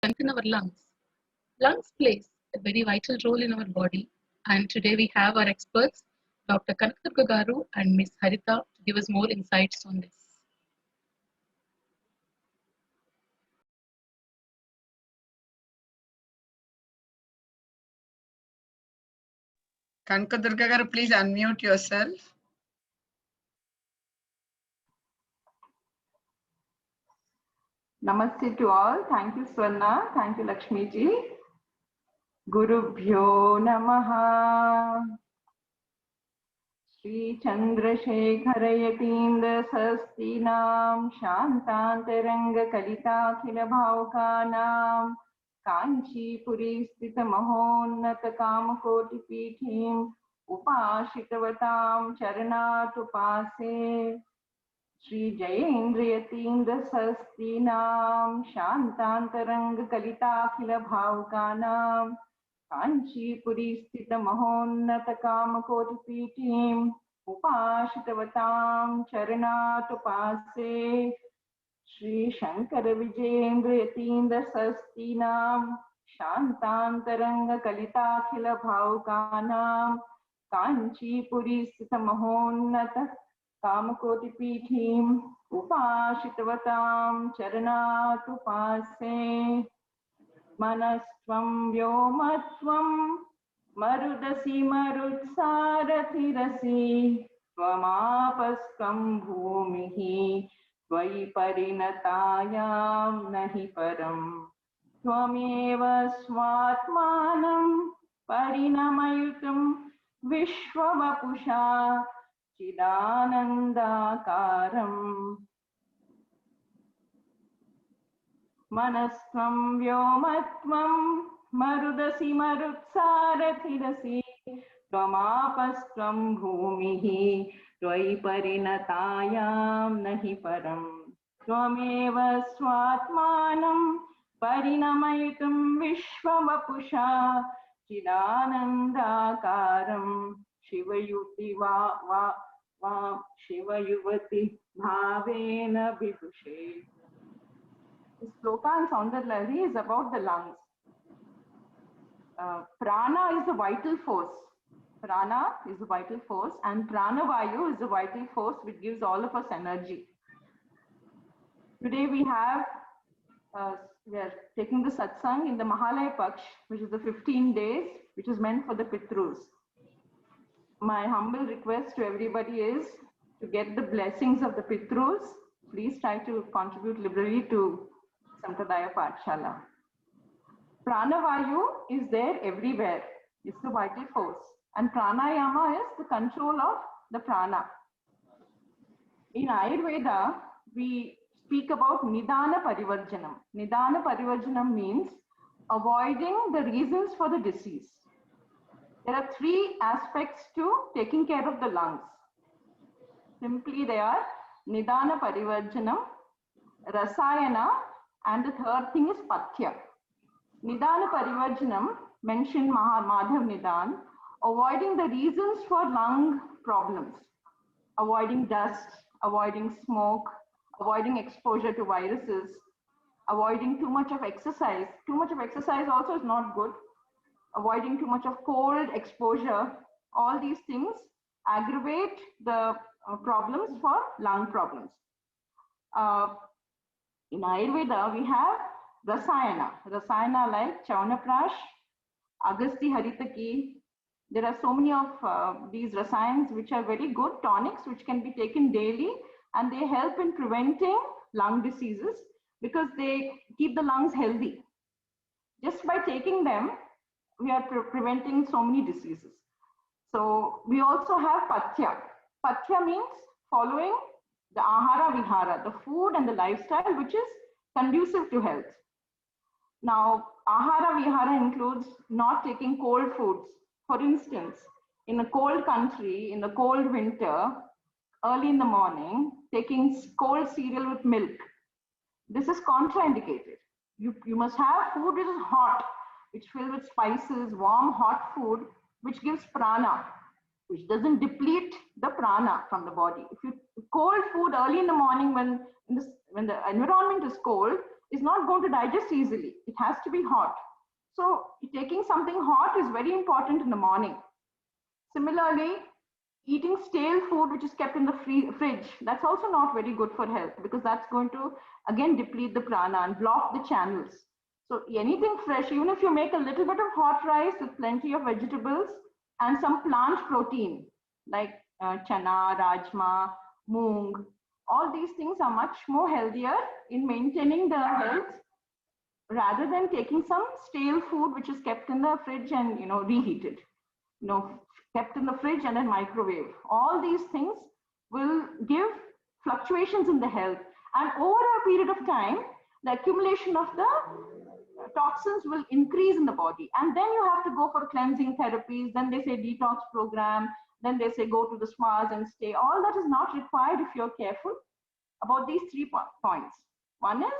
strengthen our lungs. Lungs plays a very vital role in our body, and today we have our experts, Dr. Kanakadurga Garu and Ms. Harita, to give us more insights on this. Kanakadurga garu, please unmute yourself. Namaste to all. Thank you, Swarna. Thank you, Lakshmi ji. Gurubhyo Namaha. Shri Chandrasekharayatindra Sastinam Shantantaranga Kalitakhila Bhaukanam Kanchi Puri Sthita Mahonnata Kamakoti Pithim Upashitavatam Charanatupase Shri Jayendriyatindra Sastinam Shantantaranga Kalitakhila Bhaukanam Kanchi Puri Sthita Mahonnata Kamakoti Pithim Upashitavatam Charanatupase Shri Shankara Vijayendriyatindra Sastinam Shantantaranga Kalitakhila Bhaukanam Kanchi Puri Sthita Mahonnata Kamakoti Pithim Upashitavatam Charanatupase Manastvam Vyomatvam Marudasi Marutsarathirasi Tvamapaskam Bhumihi Tvai Parinatayam Nahi Param Tvameva Svatmanam Parinamayutam Vishwavapusha Chidanandakaram Manastvam Vyomatvam Marudasi Marutsarathirasi Tvamapastvam Bhumihi Tvai Parinatayam Nahi Param Tvameva Svatmanam Parinamayutam Vishwavapusha Chidanandakaram Shivayuti Shivayuvati Bhavena Bibhushe. The sloka and Soundarlahari is about the lungs. Prana is the vital force. Prana is the vital force, and Pranavayu is the vital force which gives all of us energy. Today we are taking the satsang in the Mahalaya Paksh, which is the 15 days, which is meant for the Pitrus. My humble request to everybody is to get the blessings of the Pitrus. Please try to contribute liberally to Sampradaya Pathshala. Pranavayu is there everywhere. It's the vital force. And pranayama is the control of the prana. In Ayurveda, we speak about Nidana Parivarjanam. Nidana Parivarjanam means avoiding the reasons for the disease. There are three aspects to taking care of the lungs. Simply they are Nidana Parivarjanam, Rasayana, and the third thing is Pathya. Nidana Parivarjanam, mentioned Madhav Nidan, avoiding the reasons for lung problems, avoiding dust, avoiding smoke, avoiding exposure to viruses, avoiding too much of exercise. Too much of exercise also is not good. Avoiding too much of cold exposure. All these things aggravate the problems for lung problems. In Ayurveda, we have Rasayana. Rasayana like Chawanaprash, Agasti Haritaki. There are so many of these rasayans which are very good tonics which can be taken daily, and they help in preventing lung diseases because they keep the lungs healthy. Just by taking them, we are preventing so many diseases. So we also have Pathya. Pathya means following the Ahara Vihara, the food and the lifestyle which is conducive to health. Now, Ahara Vihara includes not taking cold foods. For instance, in a cold country, in the cold winter, early in the morning, taking cold cereal with milk. This is contraindicated. You must have food which is hot, which filled with spices, warm, hot food, which gives prana, which doesn't deplete the prana from the body. If you cold food early in the morning when the environment is cold, is not going to digest easily. It has to be hot. So taking something hot is very important in the morning. Similarly, eating stale food which is kept in the fridge, that's also not very good for health, because that's going to again deplete the prana and block the channels. So anything fresh, even if you make a little bit of hot rice with plenty of vegetables and some plant protein like chana, rajma, moong, all these things are much more healthier in maintaining the health, rather than taking some stale food which is kept in the fridge and reheated, kept in the fridge and then microwave. All these things will give fluctuations in the health, and over a period of time the accumulation of the toxins will increase in the body, and then you have to go for cleansing therapies. Then they say detox program, then they say go to the spas and stay. All that is not required if you're careful about these 3 points. One is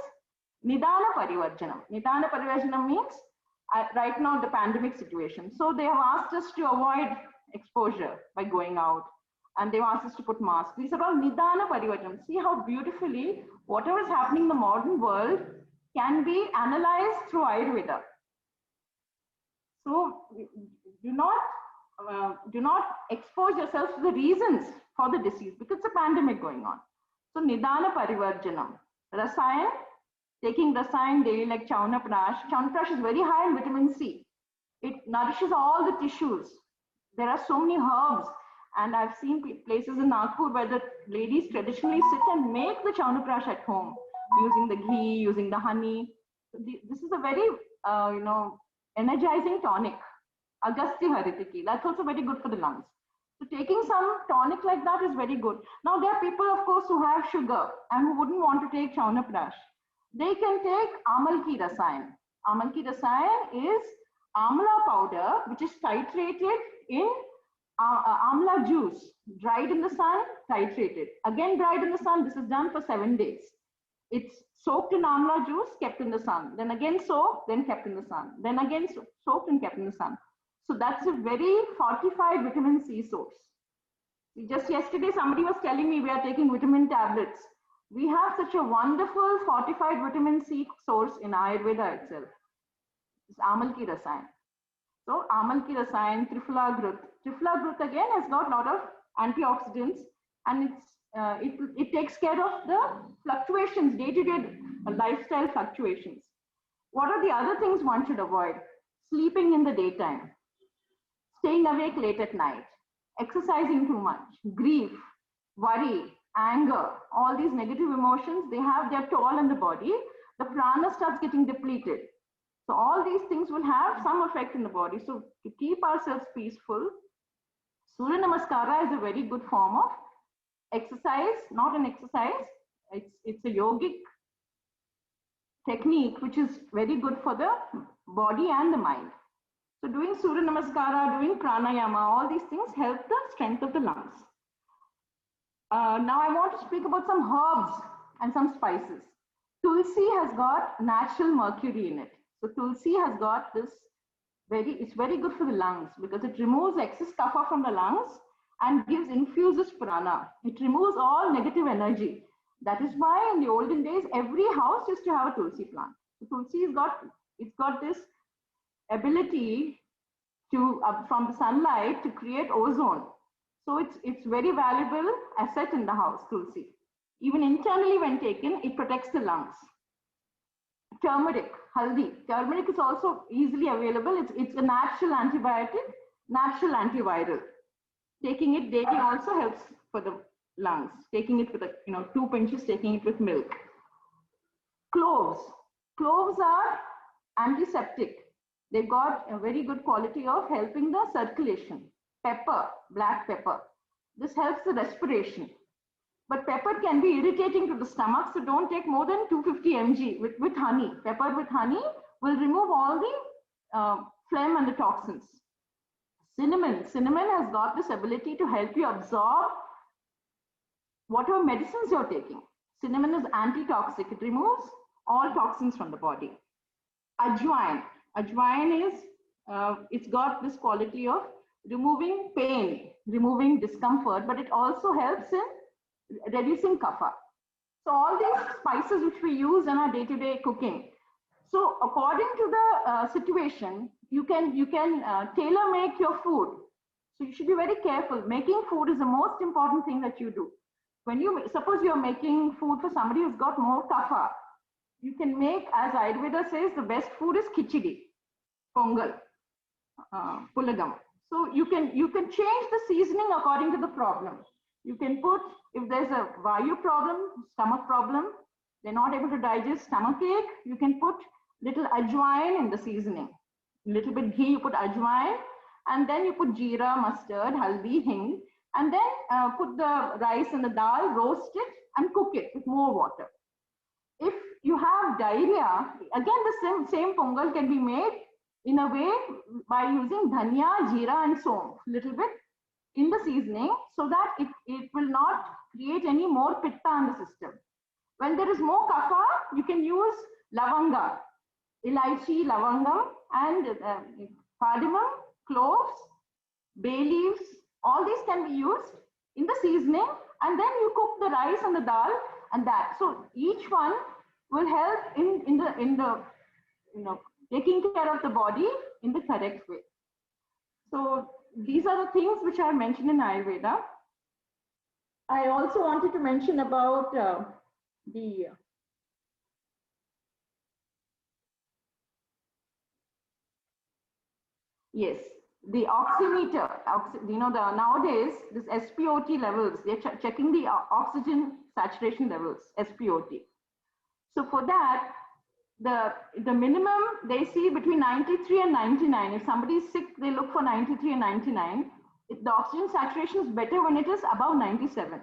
Nidana Parivarjanam. Nidana Parivarjanam means right now the pandemic situation. So they have asked us to avoid exposure by going out, and they've asked us to put masks. These are all Nidana Parivarjanam. See how beautifully whatever is happening in the modern world can be analyzed through Ayurveda. So do not expose yourself to the reasons for the disease, because it's a pandemic going on. So Nidana Parivarjanam. Rasayan, taking rasayan daily like Chyawanprash. Chyawanprash is very high in vitamin C. It nourishes all the tissues. There are so many herbs, and I've seen places in Nagpur where the ladies traditionally sit and make the Chyawanprash at home using the ghee, using the honey. This is a very energizing tonic. Agastya Haritaki, that's also very good for the lungs. So taking some tonic like that is very good. Now there are people, of course, who have sugar and who wouldn't want to take Chyawanprash. They can take Amal Ki Rasayan. Amal Ki Rasayan is amla powder, which is titrated in amla juice, dried in the sun, titrated. Again dried in the sun. This is done for 7 days. It's soaked in amla juice, kept in the sun. Then again soaked, then kept in the sun. Then again soaked and kept in the sun. So that's a very fortified vitamin C source. Just yesterday, somebody was telling me we are taking vitamin tablets. We have such a wonderful fortified vitamin C source in Ayurveda itself. It's Amal Ki Rasayan. So Amal Ki Rasayan, Triphala Grut. Triphala Grut again has got a lot of antioxidants, and it takes care of the fluctuations, day-to-day lifestyle fluctuations. What are the other things one should avoid? Sleeping in the daytime, staying awake late at night, exercising too much, grief, worry, anger, all these negative emotions, they have their toll on the body. The prana starts getting depleted. So all these things will have some effect in the body. So to keep ourselves peaceful, Surya Namaskara is a very good form of exercise, not an exercise. It's a yogic technique which is very good for the body and the mind. So doing Surya Namaskara, doing pranayama, all these things help the strength of the lungs. Now I want to speak about some herbs and some spices. Tulsi has got natural mercury in it. So Tulsi has got this it's very good for the lungs, because it removes excess kapha from the lungs and infuses prana. It removes all negative energy. That is why in the olden days, every house used to have a Tulsi plant. So Tulsi it's got this ability to, from the sunlight, to create ozone. So it's very valuable asset in the house, Tulsi. Even internally when taken, it protects the lungs. Turmeric, haldi. Turmeric is also easily available. It's a natural antibiotic, natural antiviral. Taking it daily also helps for the lungs. Taking it with 2 pinches, taking it with milk. Cloves. Cloves are antiseptic. They've got a very good quality of helping the circulation. Pepper, black pepper. This helps the respiration. But pepper can be irritating to the stomach, so don't take more than 250 mg with honey. Pepper with honey will remove all the phlegm and the toxins. Cinnamon. Cinnamon has got this ability to help you absorb whatever medicines you're taking. Cinnamon is antitoxic. It removes all toxins from the body. Ajwain. Ajwain is, it's got this quality of removing pain, removing discomfort, but it also helps in reducing kapha. So all these spices which we use in our day-to-day cooking. So according to the situation, you can tailor make your food. So you should be very careful. Making food is the most important thing that you do. When you suppose you're making food for somebody who's got more kapha, you can make, as Ayurveda says, the best food is khichdi, pongal, pulagam. So you can change the seasoning according to the problem. You can put, if there's a vayu problem, stomach problem, they're not able to digest stomach ache, you can put little ajwain in the seasoning. Little bit ghee, you put ajwain, and then you put jeera, mustard, haldi, hing, and then put the rice and the dal, roast it, and cook it with more water. If you have diarrhea, again the same pongal can be made in a way by using dhania, jeera, and som, little bit in the seasoning, so that it will not create any more pitta in the system. When there is more kapha, you can use lavanga, ilaichi, lavangam, and cardamom, cloves, bay leaves. All these can be used in the seasoning, and then you cook the rice and the dal and that. So each one will help in the taking care of the body in the correct way. So these are the things which are mentioned in Ayurveda. I also wanted to mention about the oximeter. Nowadays this SpO2 levels, they're checking the oxygen saturation levels, SpO2. So for that, the minimum they see between 93 and 99. If somebody is sick, they look for 93 and 99. The oxygen saturation is better when it is above 97.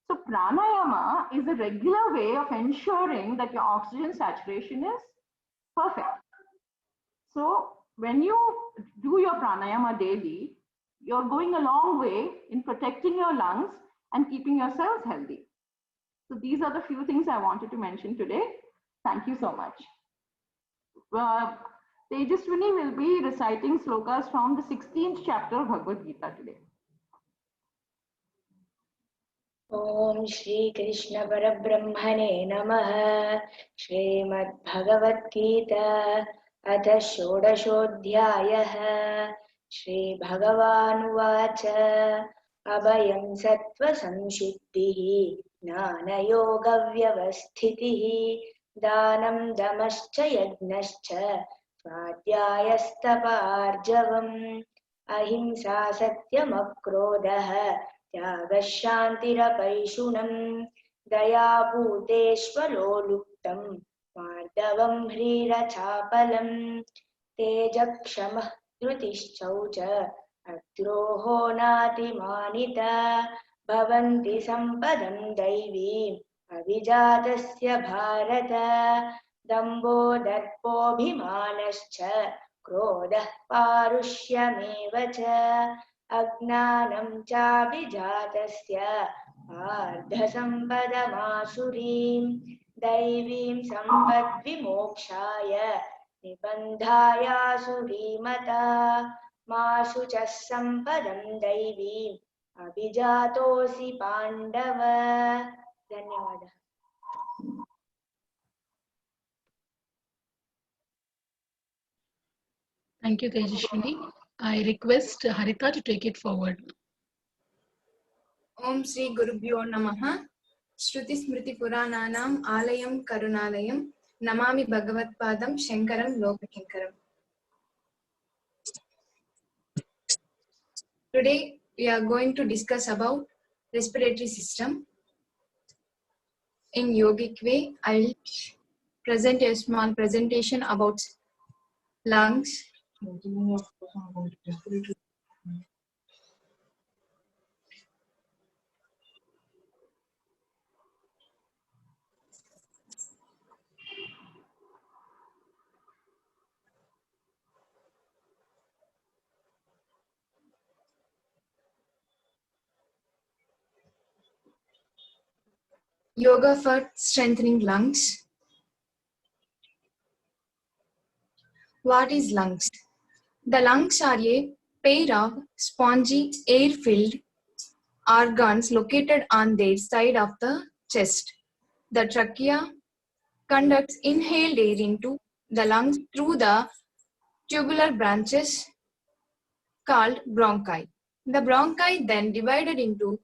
So pranayama is a regular way of ensuring that your oxygen saturation is perfect. So when you do your pranayama daily, you're going a long way in protecting your lungs and keeping yourselves healthy. So these are the few things I wanted to mention today. Thank you so much. Tejaswini will be reciting slokas from the 16th chapter of Bhagavad Gita today. Om Shri Krishna Parabrahmane Namaha. Shrimad Bhagavad Gita Atha Shodashodhyayah. Shri Bhagavan Uvacha Abhayam Sattva Samshuddhihi Jnana Yoga Vyavasthitihi Danam Damascha Yagnascha Svadhyayastapa Ahimsa Satyam Akrodha Tyaga Shantirapayishunam Daya Bhuteshvaro Luktam Mardavam Hrirachapalam Tejakshamah Dhrutishtaucha Adroho Natimanita Bhavanti Sampadam Daivi Avijatasya Bharata Dambo Darpobhimanascha Krodah Parushyameva Agnanam cha vijatasya ardha sampadamasurim daivim sampad vimokshaya nibandhaya surimata masuchas sampadam daivim abhijatosi pandava. Dhanyawada. Thank you, Tejaswini. I request Harita to take it forward. Om Shri Gurubhyo Namaha. Shruti Smriti Purananam Alayam Karunalayam Namami Bhagavat Padam Shankaram Lokakinkaram. Today we are going to discuss about respiratory system. In yogic way, I will present a small presentation about lungs. Yoga for strengthening lungs. What is lungs? The lungs are a pair of spongy, air-filled organs located on their side of the chest. The trachea conducts inhaled air into the lungs through the tubular branches called bronchi. The bronchi then two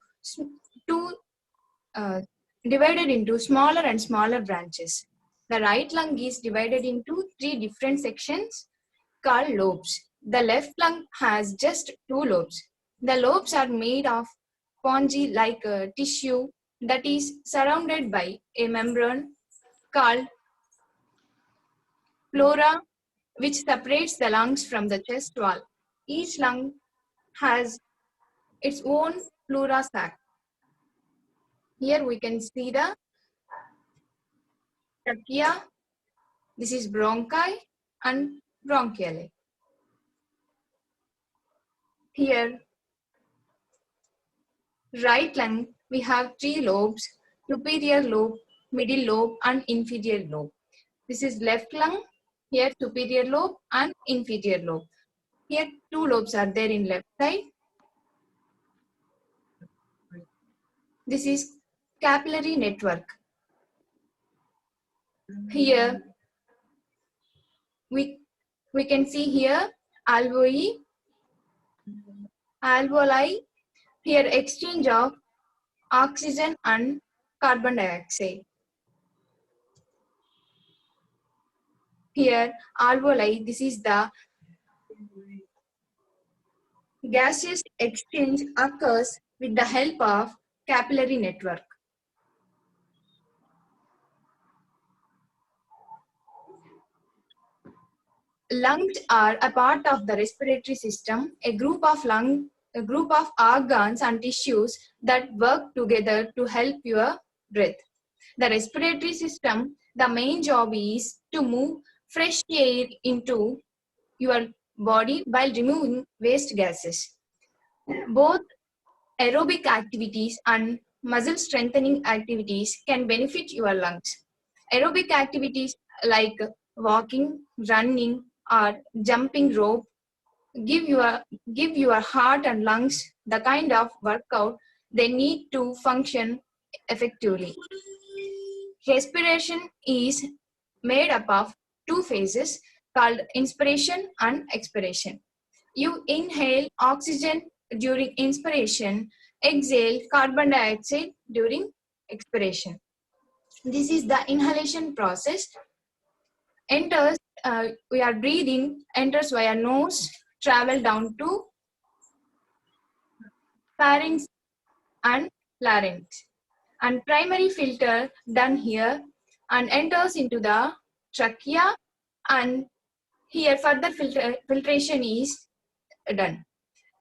divided into smaller and smaller branches. The right lung is divided into 3 different sections called lobes. The left lung has just 2 lobes. The lobes are made of spongy-like tissue that is surrounded by a membrane called pleura, which separates the lungs from the chest wall. Each lung has its own pleura sac. Here we can see the trachea. This is bronchi and bronchiole. Here, right lung, we have 3 lobes, superior lobe, middle lobe and inferior lobe. This is left lung, here superior lobe and inferior lobe. Here 2 lobes are there in left side. This is capillary network. Here we can see here alveoli, here exchange of oxygen and carbon dioxide. Here alveoli, this is the gaseous exchange occurs with the help of capillary network. Lungs are a part of the respiratory system, a group of organs and tissues that work together to help your breath. The respiratory system, the main job is to move fresh air into your body while removing waste gases. Both aerobic activities and muscle strengthening activities can benefit your lungs. Aerobic activities like walking, running, or jumping rope give your heart and lungs the kind of workout they need to function effectively. Respiration is made up of 2 phases called inspiration and expiration. You inhale oxygen during inspiration, exhale carbon dioxide during expiration. This is the inhalation process. We are breathing, enters via nose, travel down to pharynx and larynx. And primary filter done here and enters into the trachea, and here further filtration is done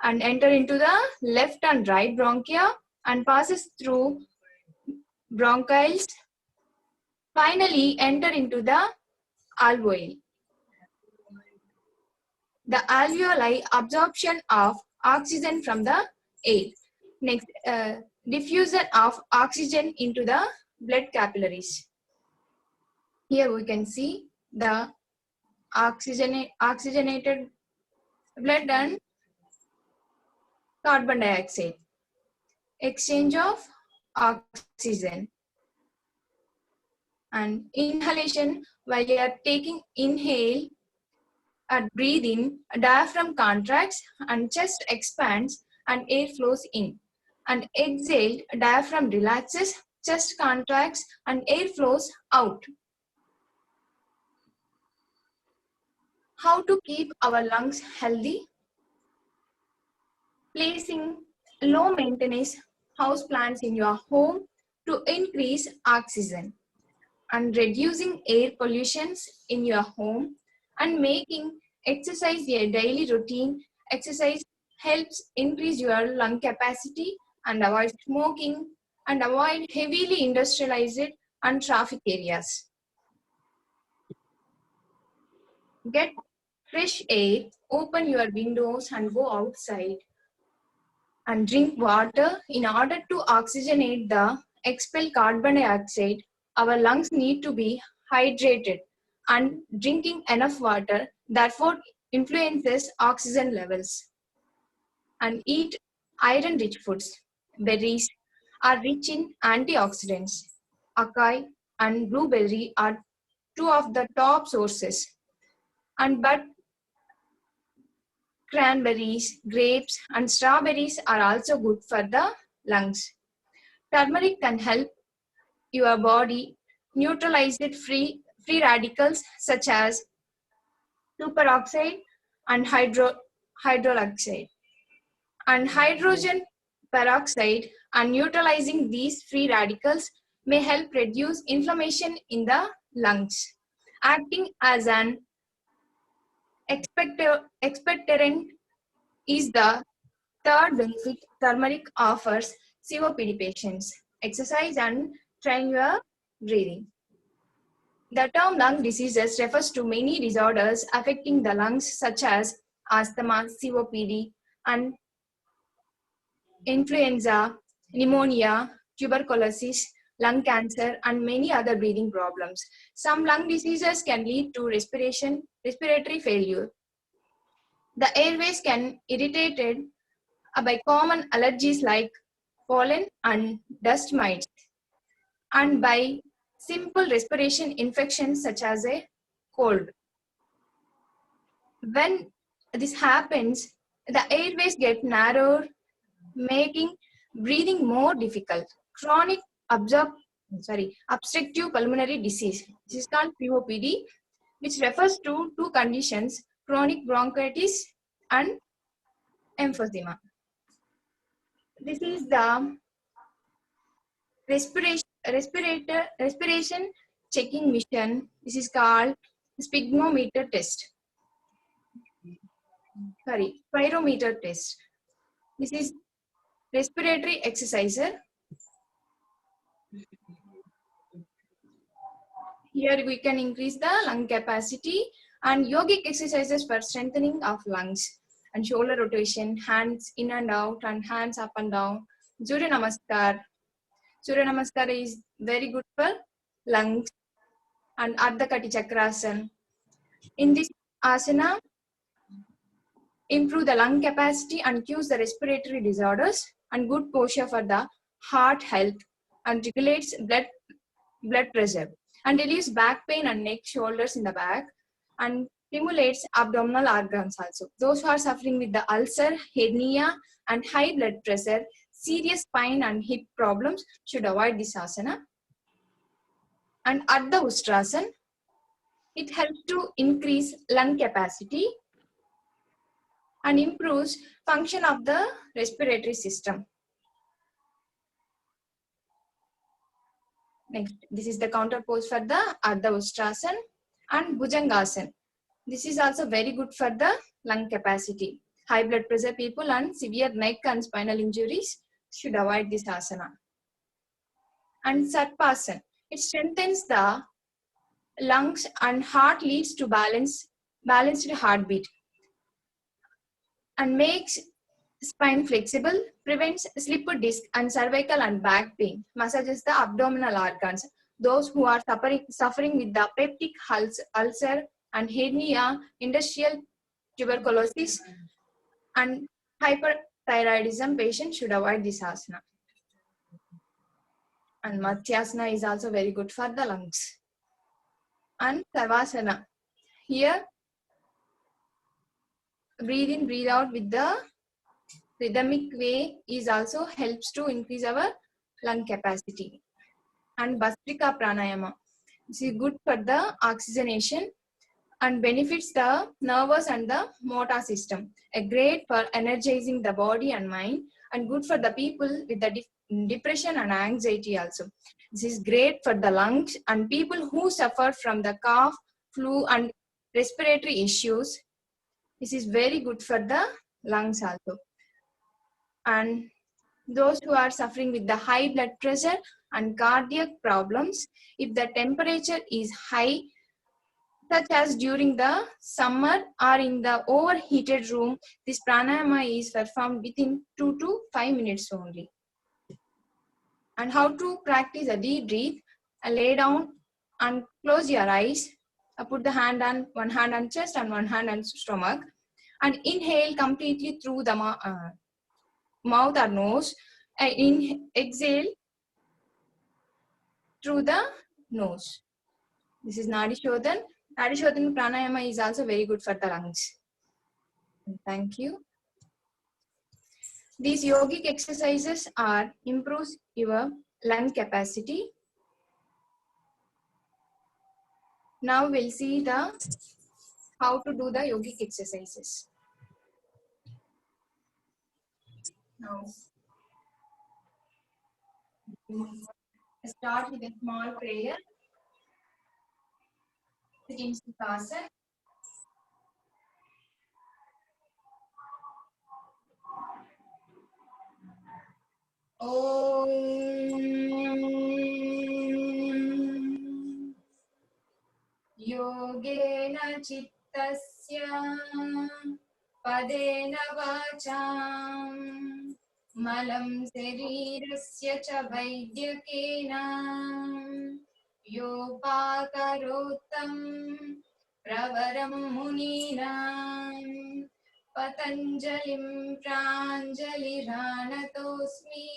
and enter into the left and right bronchia and passes through bronchioles. Finally enter into the alveoli. The alveoli absorption of oxygen from the air. Next, diffusion of oxygen into the blood capillaries. Here we can see the oxygenated blood and carbon dioxide. Exchange of oxygen. And inhalation, while you are taking inhale and breathe in, diaphragm contracts and chest expands and air flows in. And exhale, diaphragm relaxes, chest contracts and air flows out. How to keep our lungs healthy? Placing low maintenance house plants in your home to increase oxygen, and reducing air pollutions in your home, and making exercise a daily routine. Exercise helps increase your lung capacity and avoid smoking and avoid heavily industrialized and traffic areas. Get fresh air, open your windows and go outside and drink water. In order to oxygenate the expelled carbon dioxide, our lungs need to be hydrated, and drinking enough water therefore influences oxygen levels. And eat iron-rich foods. Berries are rich in antioxidants. acai, and blueberry are two of the top sources. But cranberries, grapes, and strawberries are also good for the lungs. Turmeric can help your body neutralize free radicals such as superoxide and hydroxide and hydrogen peroxide, and neutralizing these free radicals may help reduce inflammation in the lungs, acting as an expectorant is the third benefit turmeric offers COPD patients. Exercise and train your breathing. The term lung diseases refers to many disorders affecting the lungs such as asthma, COPD, and influenza, pneumonia, tuberculosis, lung cancer, and many other breathing problems. Some lung diseases can lead to respiratory failure. The airways can irritated by common allergies like pollen and dust mites, and by simple respiration infections such as a cold. When this happens, the airways get narrower, making breathing more difficult. Chronic obstructive pulmonary disease, this is called COPD, which refers to two conditions, chronic bronchitis and emphysema. This is the respiration checking mission. This is called spirometer test. Spirometer test. This is respiratory exerciser. Here we can increase the lung capacity, and yogic exercises for strengthening of lungs, and shoulder rotation, hands in and out and hands up and down. Surya Namaskar. Surya Namaskar is very good for lungs, and Ardha Kati Chakrasana. In this asana, improve the lung capacity and cures the respiratory disorders, and good posture for the heart health, and regulates blood pressure, and relieves back pain and neck, shoulders in the back, and stimulates abdominal organs also. Those who are suffering with the ulcer, hernia, and high blood pressure, serious spine and hip problems should avoid this asana. And Ardha Ustrasana, it helps to increase lung capacity and improves function of the respiratory system. Next, this is the counter pose for the Ardha Ustrasana. And Bhujangasana. This is also very good for the lung capacity. High blood pressure people and severe neck and spinal injuries should avoid this asana. And Sarpasana. It strengthens the lungs and heart, leads to balanced heartbeat, and makes spine flexible, prevents slip disc and cervical and back pain, massages the abdominal organs. Those who are suffering with the peptic ulcer and hernia, industrial tuberculosis, and hyperthyroidism patients should avoid this asana. And Matsyasana is also very good for the lungs. And Savasana. Here, breathe in, breathe out with the rhythmic way is also helps to increase our lung capacity. And Bhastrika Pranayama. This is good for the oxygenation and benefits the nervous and the motor system. A great for energizing the body and mind, and good for the people with the depression and anxiety also. This is great for the lungs and people who suffer from the cough, flu, and respiratory issues. This is very good for the lungs also. And those who are suffering with the high blood pressure and cardiac problems, if the temperature is high, such as during the summer or in the overheated room, this pranayama is performed within 2 to 5 minutes only. And how to practice a deep breath? Lay down and close your eyes. Put the one hand on chest and one hand on stomach, and inhale completely through the mouth or nose. Exhale through the nose. This is Nadi Shodhan. Nadi Shodhan pranayama is also very good for the lungs. Thank you. These yogic exercises improves your lung capacity. Now we'll see how to do the yogic exercises. Now, start with a small prayer. Sit in Sukhasana. Om Yogena Chittasya Padena Vacham Malam Sarirasya Cha Vaidyakena Yopakarotam Pravaram Muninam Patanjalim Pranjaliranatosmi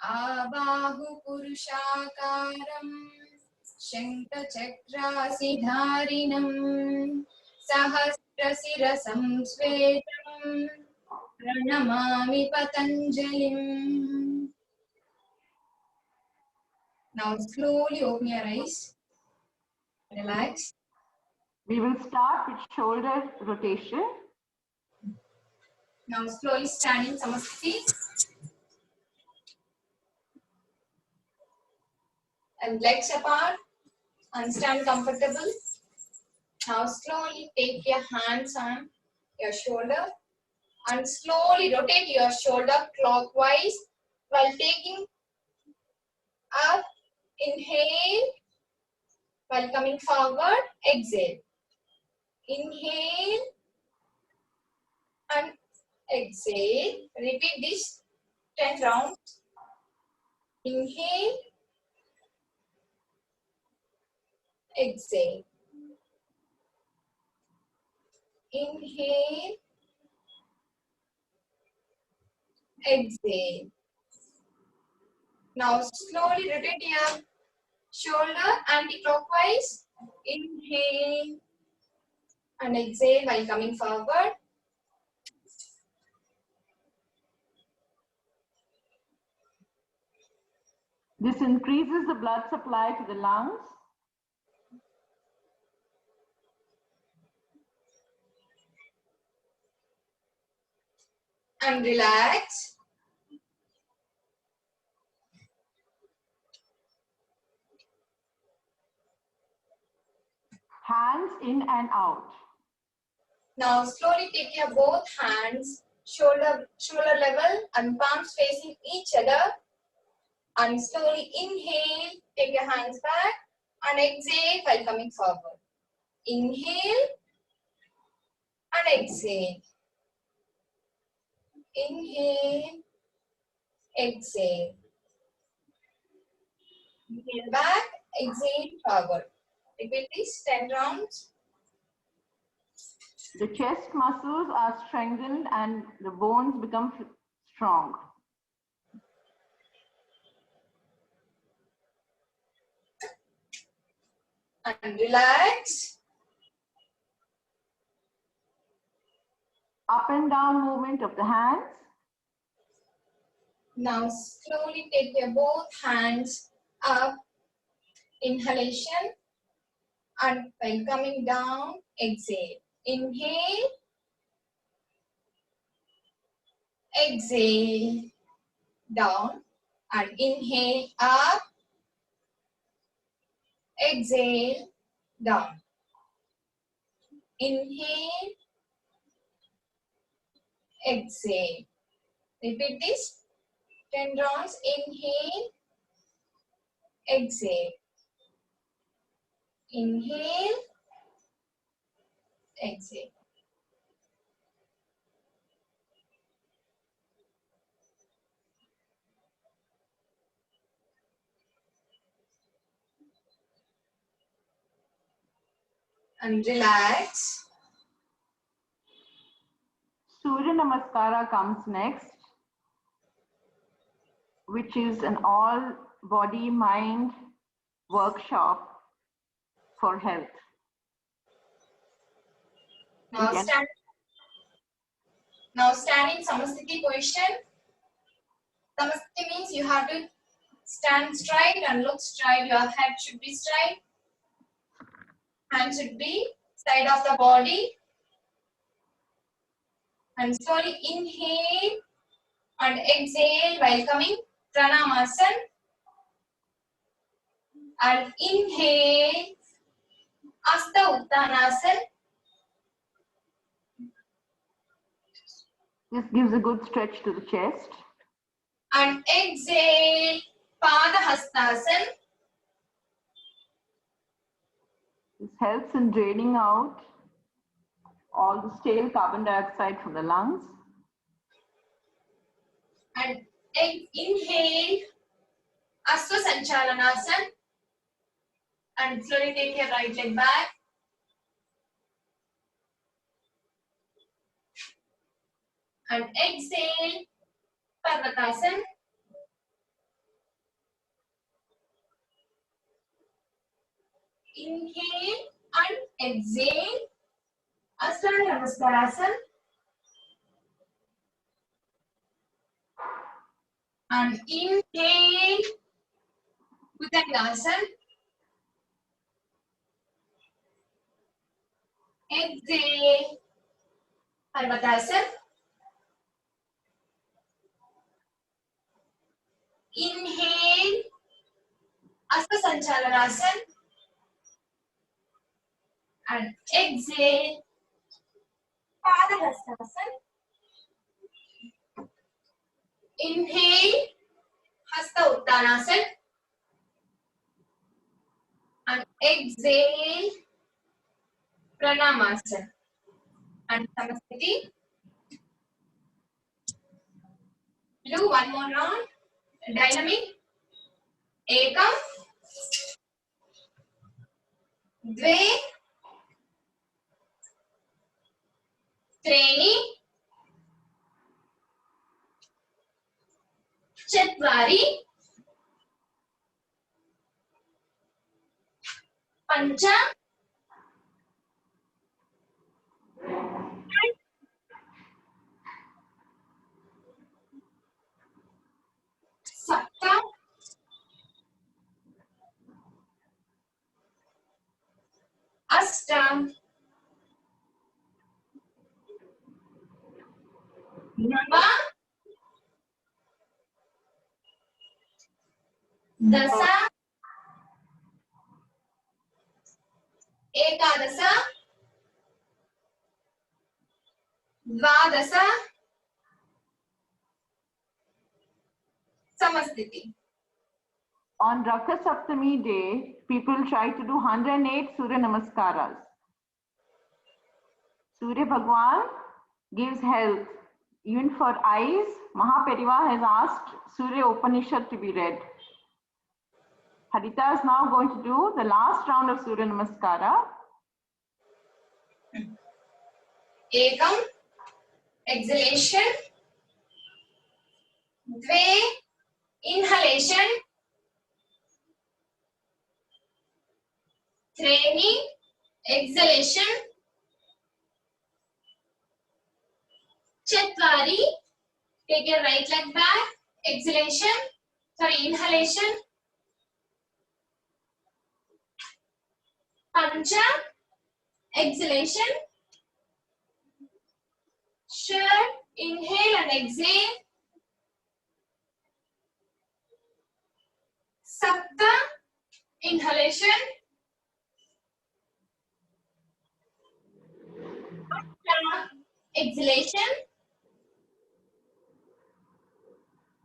Abahu Purushakaram Shankhachakrasidharinam Sahasrasirasam Svetam Pranamami Patanjalim. Now slowly open your eyes. Relax. We will start with shoulder rotation. Now slowly stand in Samasthiti. And legs apart and stand comfortable. Now slowly take your hands on your shoulder and slowly rotate your shoulder clockwise while taking up. Inhale while coming forward. Exhale. Inhale and exhale. Repeat this 10 rounds. Inhale. Exhale. Inhale. Exhale. Now slowly rotate your shoulder anti-clockwise. Inhale and exhale while coming forward. This increases the blood supply to the lungs. And relax. Hands in and out. Now slowly take your both hands shoulder level and palms facing each other. And slowly inhale, take your hands back and exhale while coming forward. Inhale and exhale. Inhale, exhale. Inhale back, exhale forward. Repeat this 10 rounds. The chest muscles are strengthened and the bones become strong. And relax. Up and down movement of the hands. Now slowly take your both hands up. Inhalation. And when coming down, exhale. Inhale. Exhale. Down. And inhale up. Exhale. Down. Inhale. Exhale. Repeat this 10 rounds. Inhale. Exhale. Inhale. Exhale. And relax. Surya Namaskara comes next, which is an all body mind workshop for health. Now Yes. stand in Samasthiti position. Samasthiti means you have to stand straight and look straight. Your head should be straight. Hands should be side of the body. And slowly inhale and exhale while coming Pranamasana. And inhale Asta Uttanasana. This gives a good stretch to the chest. And exhale Padahastasana. This helps in draining out all the stale carbon dioxide from the lungs. And inhale Asva Sanchalanasana. And slowly take your right leg back. And exhale Parvatasana. Inhale and exhale Ashtanga Namaskarasana. And inhale Bhujangasana. Exhale Parvatasana. Inhale Asva Sanchalanasana. And exhale Padahastasana. Inhale Hasta Uttanasana. And exhale Pranamasana. And Samasthiti. Do one more round. Dynamic. Ekam. Dve. Treni. Chatvari. Pancha. Sapta. Ashta. Nava. Dasa. Ekadasa. Dvadasa. Samasthiti. On Rakha Saptami day, people try to do 108 Surya Namaskaras. Surya Bhagwan gives health. Even for eyes, Mahaperiva has asked Surya Upanishad to be read. Harita is now going to do the last round of Surya Namaskara. Ekam. Exhalation. Dve. Inhalation. Training. Exhalation. Chatvari. Take your right leg back. Exhalation. Sorry, inhalation. Pancha. Exhalation. Sure. Inhale and exhale. Sapta. Inhalation. Exhalation.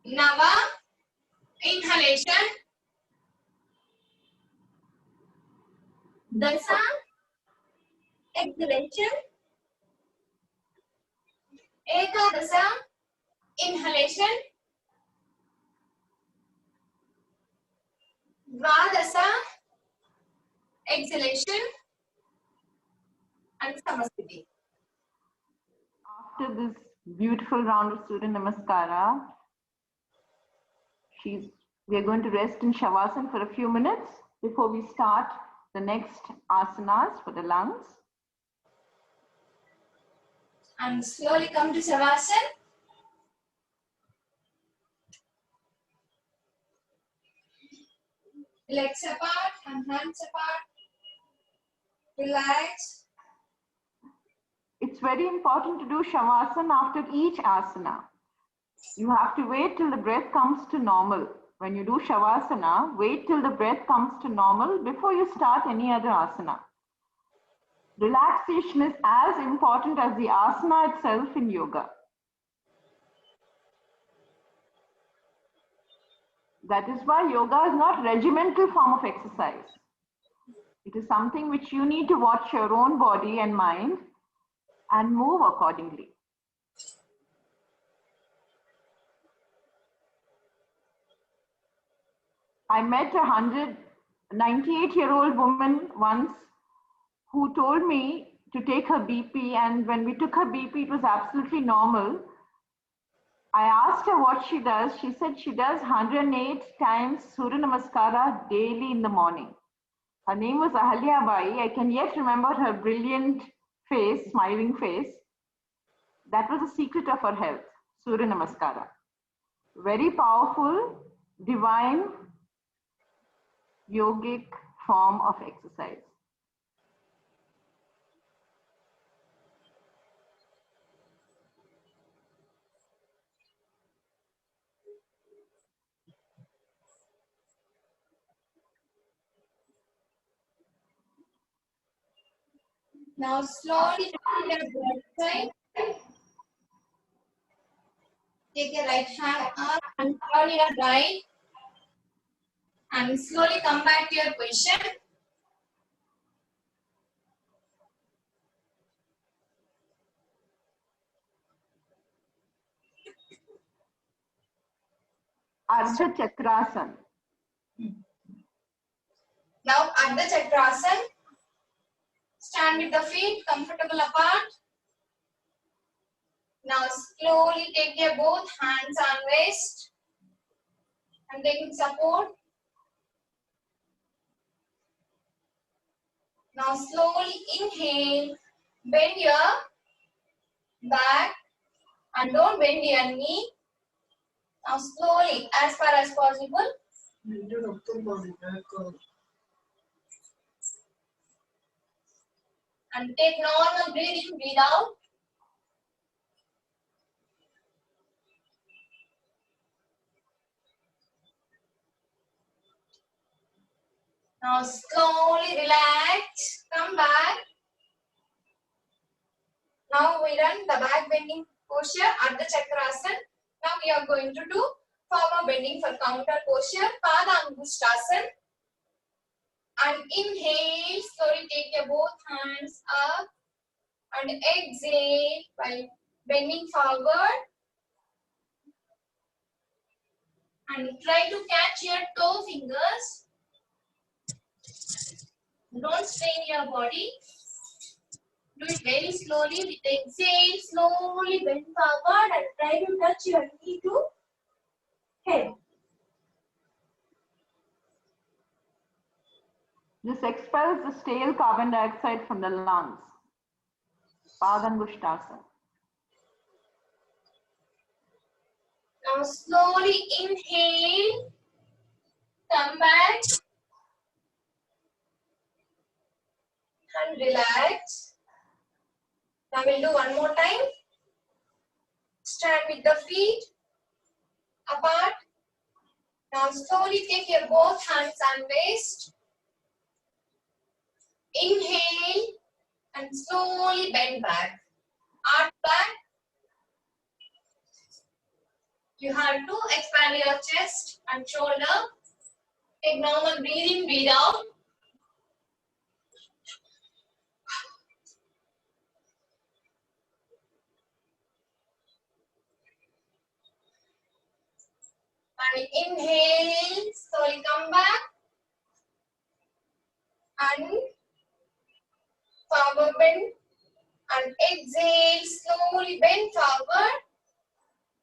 Nava. Inhalation. Dasa. Exhalation. Ekadasa. Inhalation. Dvadasa. Exhalation. And Samasthiti. After this beautiful round of Surya Namaskara, she's We are going to rest in Shavasana for a few minutes before we start the next asanas for the lungs. And slowly come to Shavasana. Legs apart and hands apart. Relax. It's very important to do Shavasana after each asana. You have to wait till the breath comes to normal. When you do Shavasana, wait till the breath comes to normal before you start any other asana. Relaxation is as important as the asana itself in yoga. That is why yoga is not a regimental form of exercise. It is something which you need to watch your own body and mind and move accordingly. I met a 98-year-old woman once who told me to take her BP, and when we took her BP, it was absolutely normal. I asked her what she does. She said she does 108 times Surya Namaskara daily in the morning. Her name was Ahalya Bai. I can yet remember her brilliant face, smiling face. That was the secret of her health, Surya Namaskara. Very powerful, divine, yogic form of exercise. Now slowly take your left side. Take your right hand up and turn your right. And slowly come back to your position. Ardha Chakrasana. Now Ardha Chakrasana. Stand with the feet comfortable apart. Now slowly take your both hands on waist and taking support. Now slowly inhale, bend your back and don't bend your knee. Now slowly as far as possible. And take normal breathing, breathe out. Now slowly relax, come back. Now we run the back bending posture, Ardha Chakrasana. Now we are going to do forward bending for counter posture, Padangusthasana. And inhale, slowly take your both hands up. And exhale by bending forward. And try to catch your toe fingers. Don't strain your body. Do it very slowly. With the exhale, slowly bend forward and try to touch your knee to head. This expels the stale carbon dioxide from the lungs. Padangusthasana. Now slowly inhale. Come back. And relax. Now we'll do one more time. Stand with the feet apart. Now slowly take your both hands on waist. Inhale and slowly bend back. Arch back. You have to expand your chest and shoulder. Take normal breathing, breathe out. And inhale, slowly come back. And forward bend. And exhale, slowly bend forward.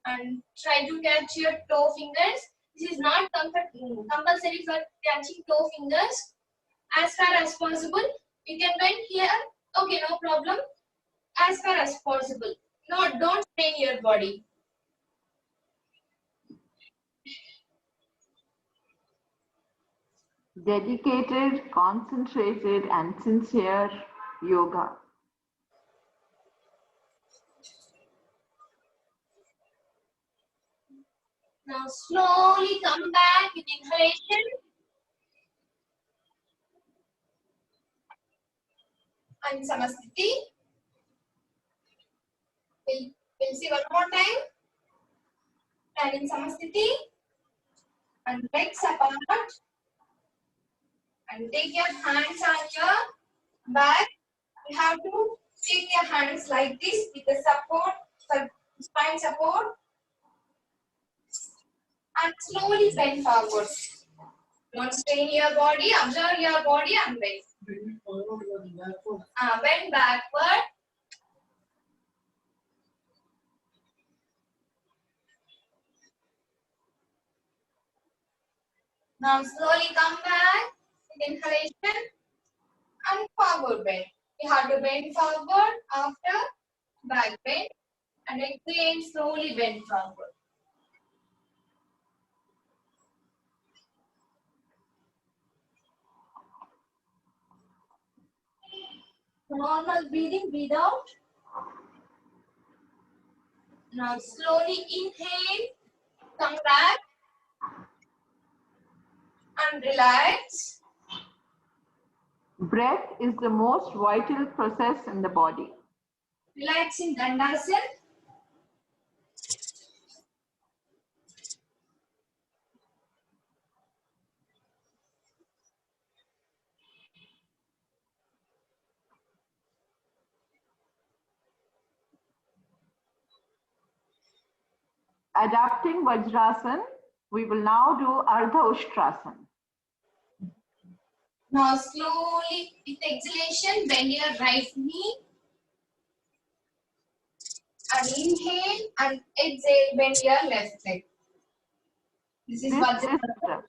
And try to catch your toe fingers. This is not compulsory for touching toe fingers. As far as possible, you can bend here. Okay, no problem. As far as possible. No, don't strain your body. Dedicated, concentrated, and sincere yoga. Now slowly come back with inhalation. And Samasthiti. We'll see one more time. And in Samasthiti. And legs apart. And take your hands on your back. You have to take your hands like this with the support, for spine support. And slowly bend forward. Don't strain your body, observe your body and bend. Bend backward. Now slowly come back with inhalation and forward bend. You have to bend forward after back bend and again slowly bend forward. Normal breathing, breathe out. Now slowly inhale, come back and relax. Breath is the most vital process in the body. Relax in Dandasana. Adapting Vajrasana, we will now do Ardha Ushtrasana. Now slowly with exhalation, bend your right knee. And inhale and exhale, bend your left leg. This is Vajrasana.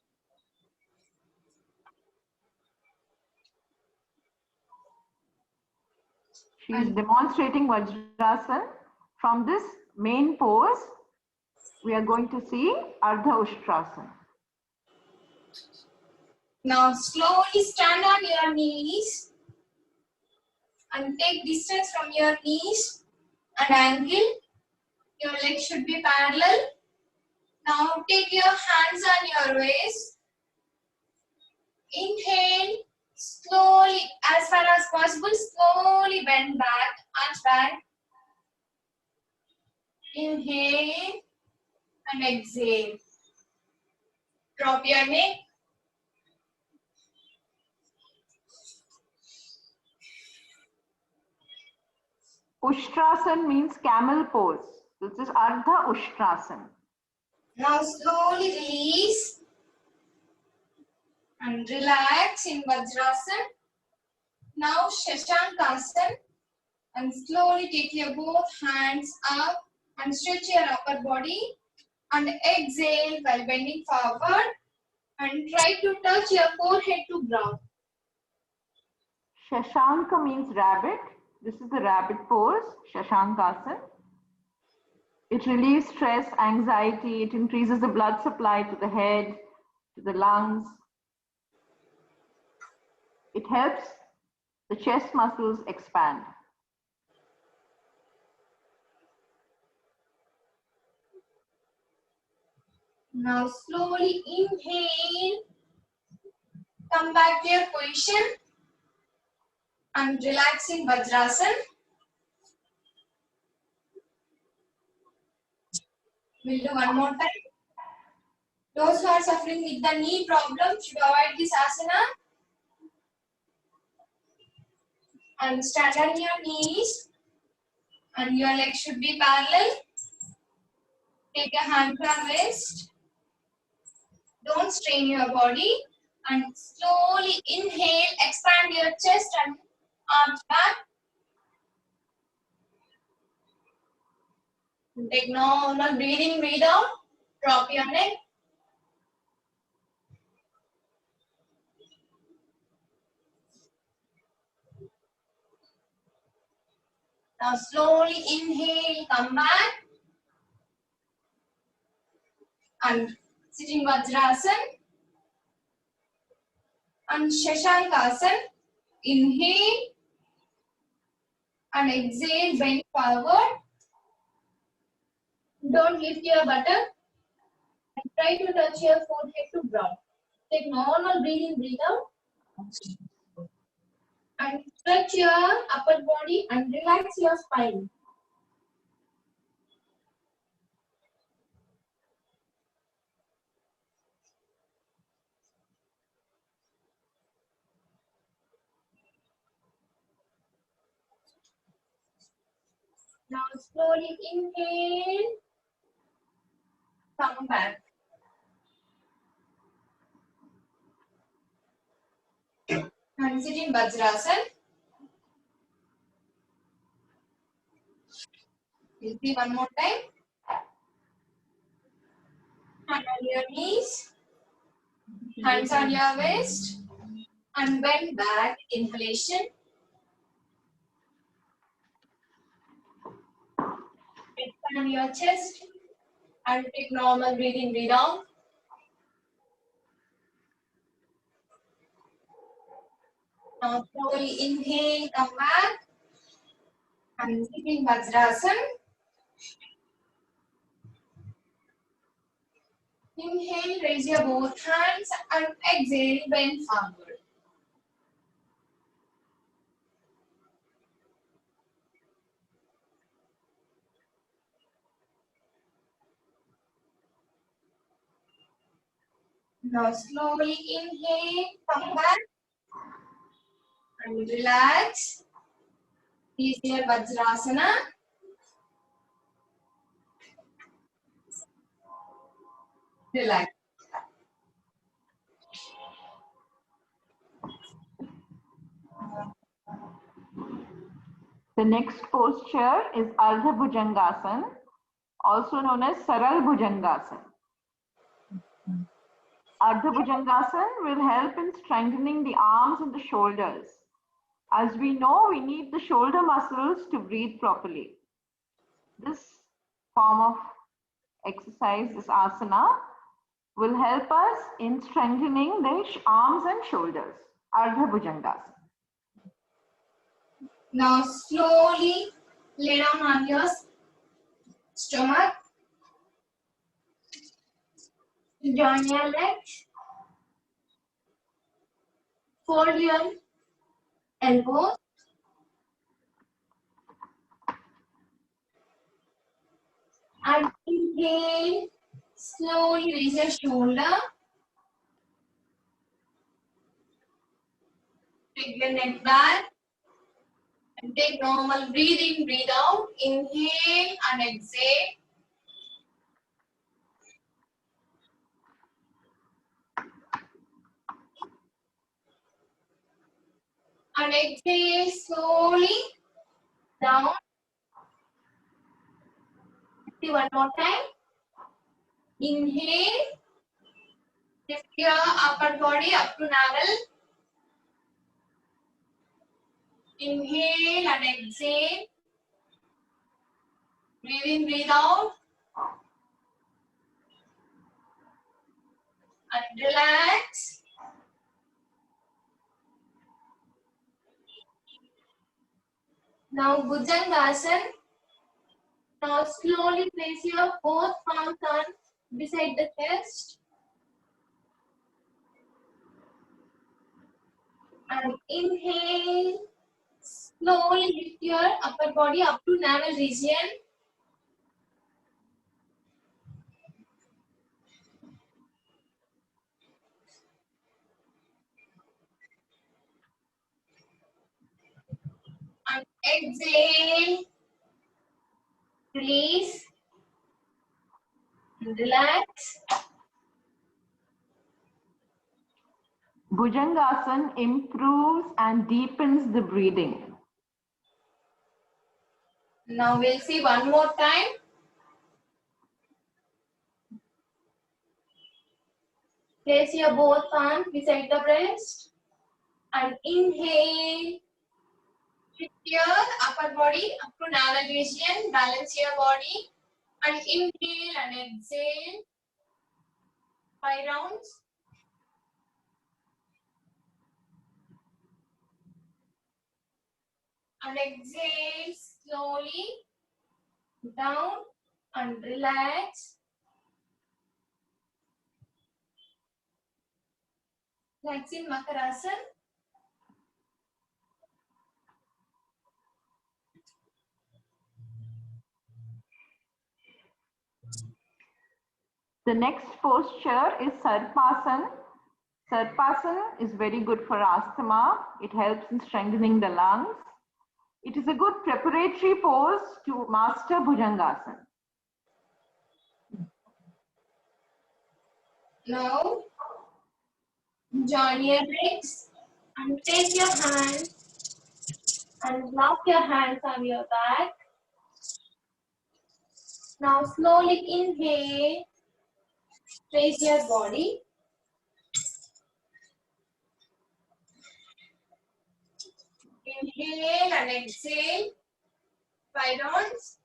She is demonstrating Vajrasana. From this main pose, we are going to see Ardha Ushtrasana. Now slowly stand on your knees and take distance from your knees and angle. Your legs should be parallel. Now take your hands on your waist. Inhale, slowly, as far as possible, slowly bend back, arch back. Inhale and exhale. Drop your neck. Ushtrasana means camel pose. This is Ardha Ushtrasana. Now slowly release and relax in Vajrasana. Now Shashankasana and slowly take your both hands up and stretch your upper body and exhale while bending forward and try to touch your forehead to ground. Shashanka means rabbit. This is the rabbit pose, Shashankasana. It relieves stress, anxiety. It increases the blood supply to the head, to the lungs. It helps the chest muscles expand. Now slowly inhale, come back to your position and relax in Vajrasana. We'll do one more time. Those who are suffering with the knee problem should avoid this asana. And stand on your knees and your legs should be parallel. Take a hand on waist. Don't strain your body and slowly inhale, expand your chest and arms back. Take normal breathing, breathe out. Drop your neck. Now slowly inhale, come back. And sitting Vajrasana. And Shashankasana. Inhale. And exhale, bend forward. Don't lift your buttock. And try to touch your forehead to ground. Take normal breathing, breathe out. And stretch your upper body and relax your spine. Now slowly inhale. Come back. And sit in Vajrasana. We'll see one more time. Hand on your knees. Hands on your waist. And bend back. Inhalation. Expand your chest. And take normal breathing, breathe out. Now slowly inhale, come back. And sit in Vajrasana. Inhale, raise your both hands and exhale, bend forward. Now slowly inhale, come back and relax. Please here Vajrasana. Relax. The next posture is Ardha Bhujangasana, also known as Saral Bhujangasana. Ardha Bhujangasana will help in strengthening the arms and the shoulders. As we know, we need the shoulder muscles to breathe properly. This form of exercise, this asana, will help us in strengthening the arms and shoulders. Ardha Bhujangasana. Now slowly lay down on your stomach. Join your legs. Fold your elbows. And inhale. Slowly raise your shoulder. Take your neck back. And take normal breathing, breathe out. Inhale and exhale. And exhale slowly down. See one more time. Inhale. Lift your upper body up to navel. Inhale and exhale. Breathe in, breathe out. And relax. Now Bhujangasana. Now slowly place your both palms on beside the chest. And inhale. Slowly lift your upper body up to navel region. And exhale. Release. Relax. Bhujangasana improves and deepens the breathing. Now we'll see one more time. Place your both palms beside the breast and inhale Lift your upper body up to navel region. Balance your body and inhale and exhale. 5 rounds. And exhale slowly down and relax. Relax in Makarasana. The next posture is Sarpasana. Sarpasana is very good for asthma. It helps in strengthening the lungs. It is a good preparatory pose to master Bhujangasana. Now, join your legs and take your hands and lock your hands on your back. Now, slowly inhale, raise your body. Inhale and exhale. 5 rounds.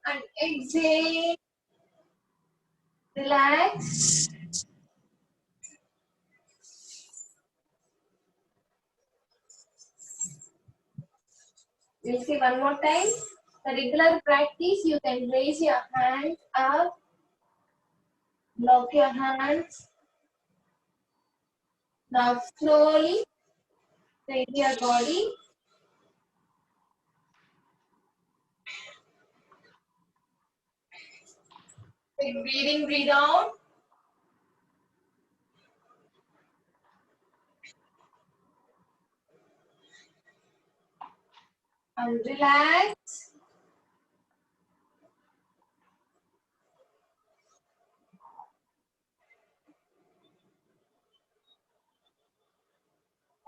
And exhale. Relax. We'll see one more time. The regular practice, you can raise your hands up, lock your hands. Now slowly raise your body. Take breathing, breathe out. And relax.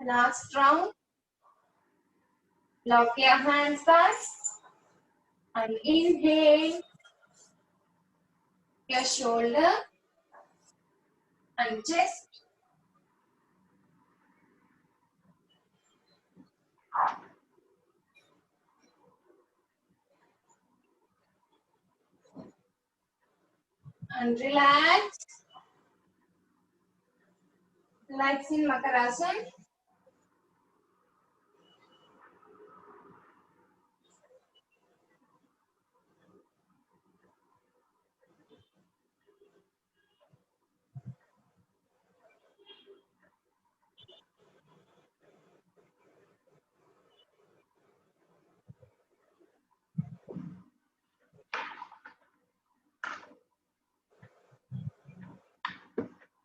Last round. Lock your hands back. And inhale. Your shoulder and chest. And relax. Relax in Makarasana.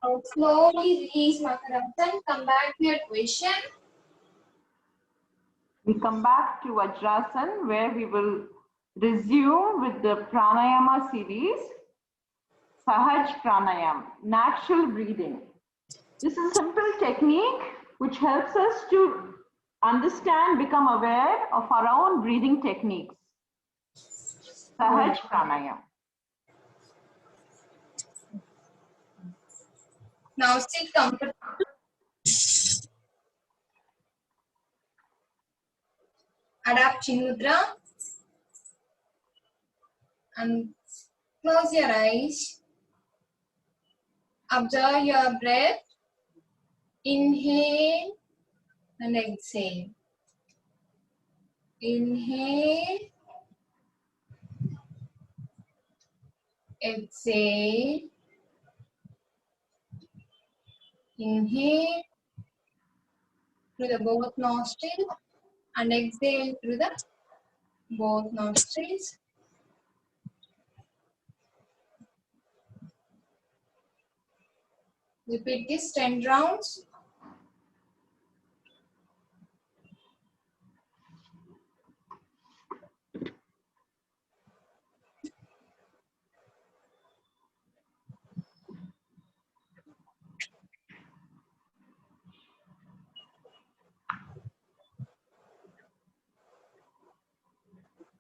Now slowly release Makarasana. Come back to your position. We come back to Vajrasana where we will resume with the pranayama series. Sahaj pranayam, natural breathing. This is a simple technique which helps us to understand, become aware of our own breathing techniques. Sahaj pranayam. Now sit comfortably. Adapt Chin Mudra. And close your eyes. Observe your breath. Inhale and exhale. Inhale. Exhale. Inhale through the both nostrils and exhale through the both nostrils. Repeat this 10 rounds.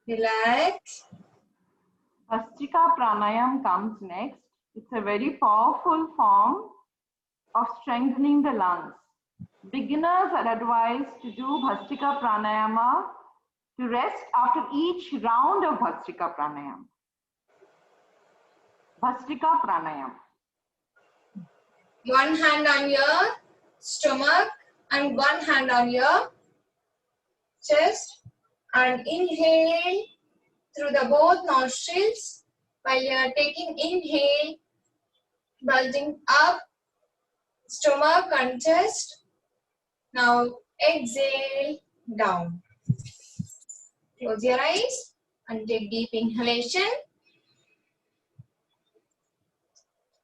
Relax. Bhastrika Pranayam comes next. It's a very powerful form of strengthening the lungs. Beginners are advised to do Bhastrika Pranayama to rest after each round of Bhastrika Pranayam. Bhastrika Pranayam. One hand on your stomach and one hand on your chest, and inhale through the both nostrils while you are taking inhale, bulging up stomach and chest. Now exhale down. Close your eyes and take deep inhalation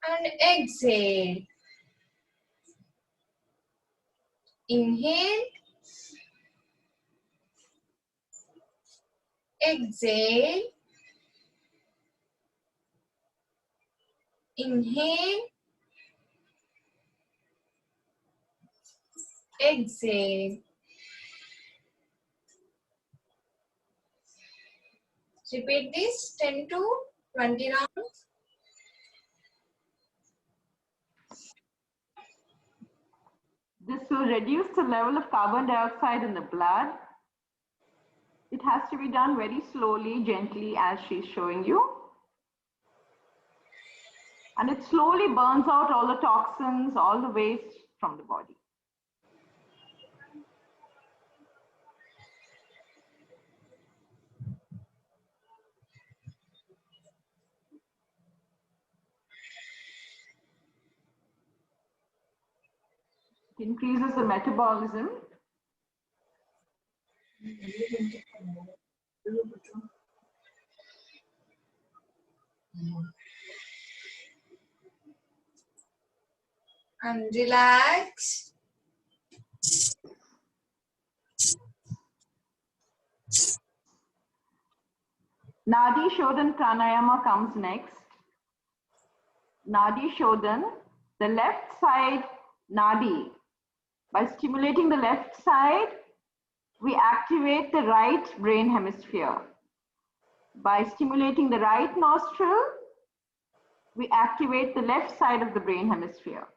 and exhale. Inhale, exhale, inhale, exhale. Repeat this 10 to 20 rounds. This will reduce the level of carbon dioxide in the blood. It has to be done very slowly, gently, as she's showing you. And it slowly burns out all the toxins, all the waste from the body. It increases the metabolism. And relax. Nadi Shodhan Pranayama comes next. Nadi Shodhan, the left side Nadi. By stimulating the left side, we activate the right brain hemisphere. By stimulating the right nostril, we activate the left side of the brain hemisphere.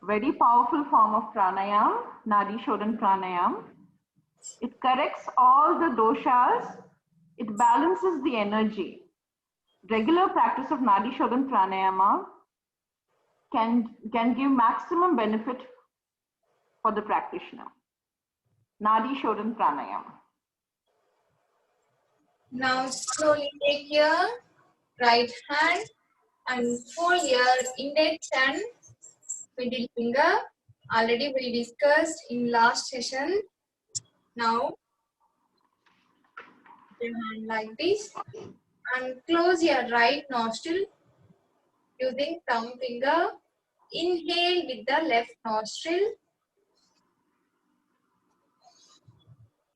Very powerful form of pranayam, Nadi Shodhan Pranayam. It corrects all the doshas. It balances the energy. Regular practice of Nadi Shodhan Pranayama can give maximum benefit for the practitioner. Nadi Shodhan Pranayam. Now slowly take your right hand and fold your index and middle finger. Already we discussed in last session. Now your hand like this and close your right nostril using thumb finger. Inhale with the left nostril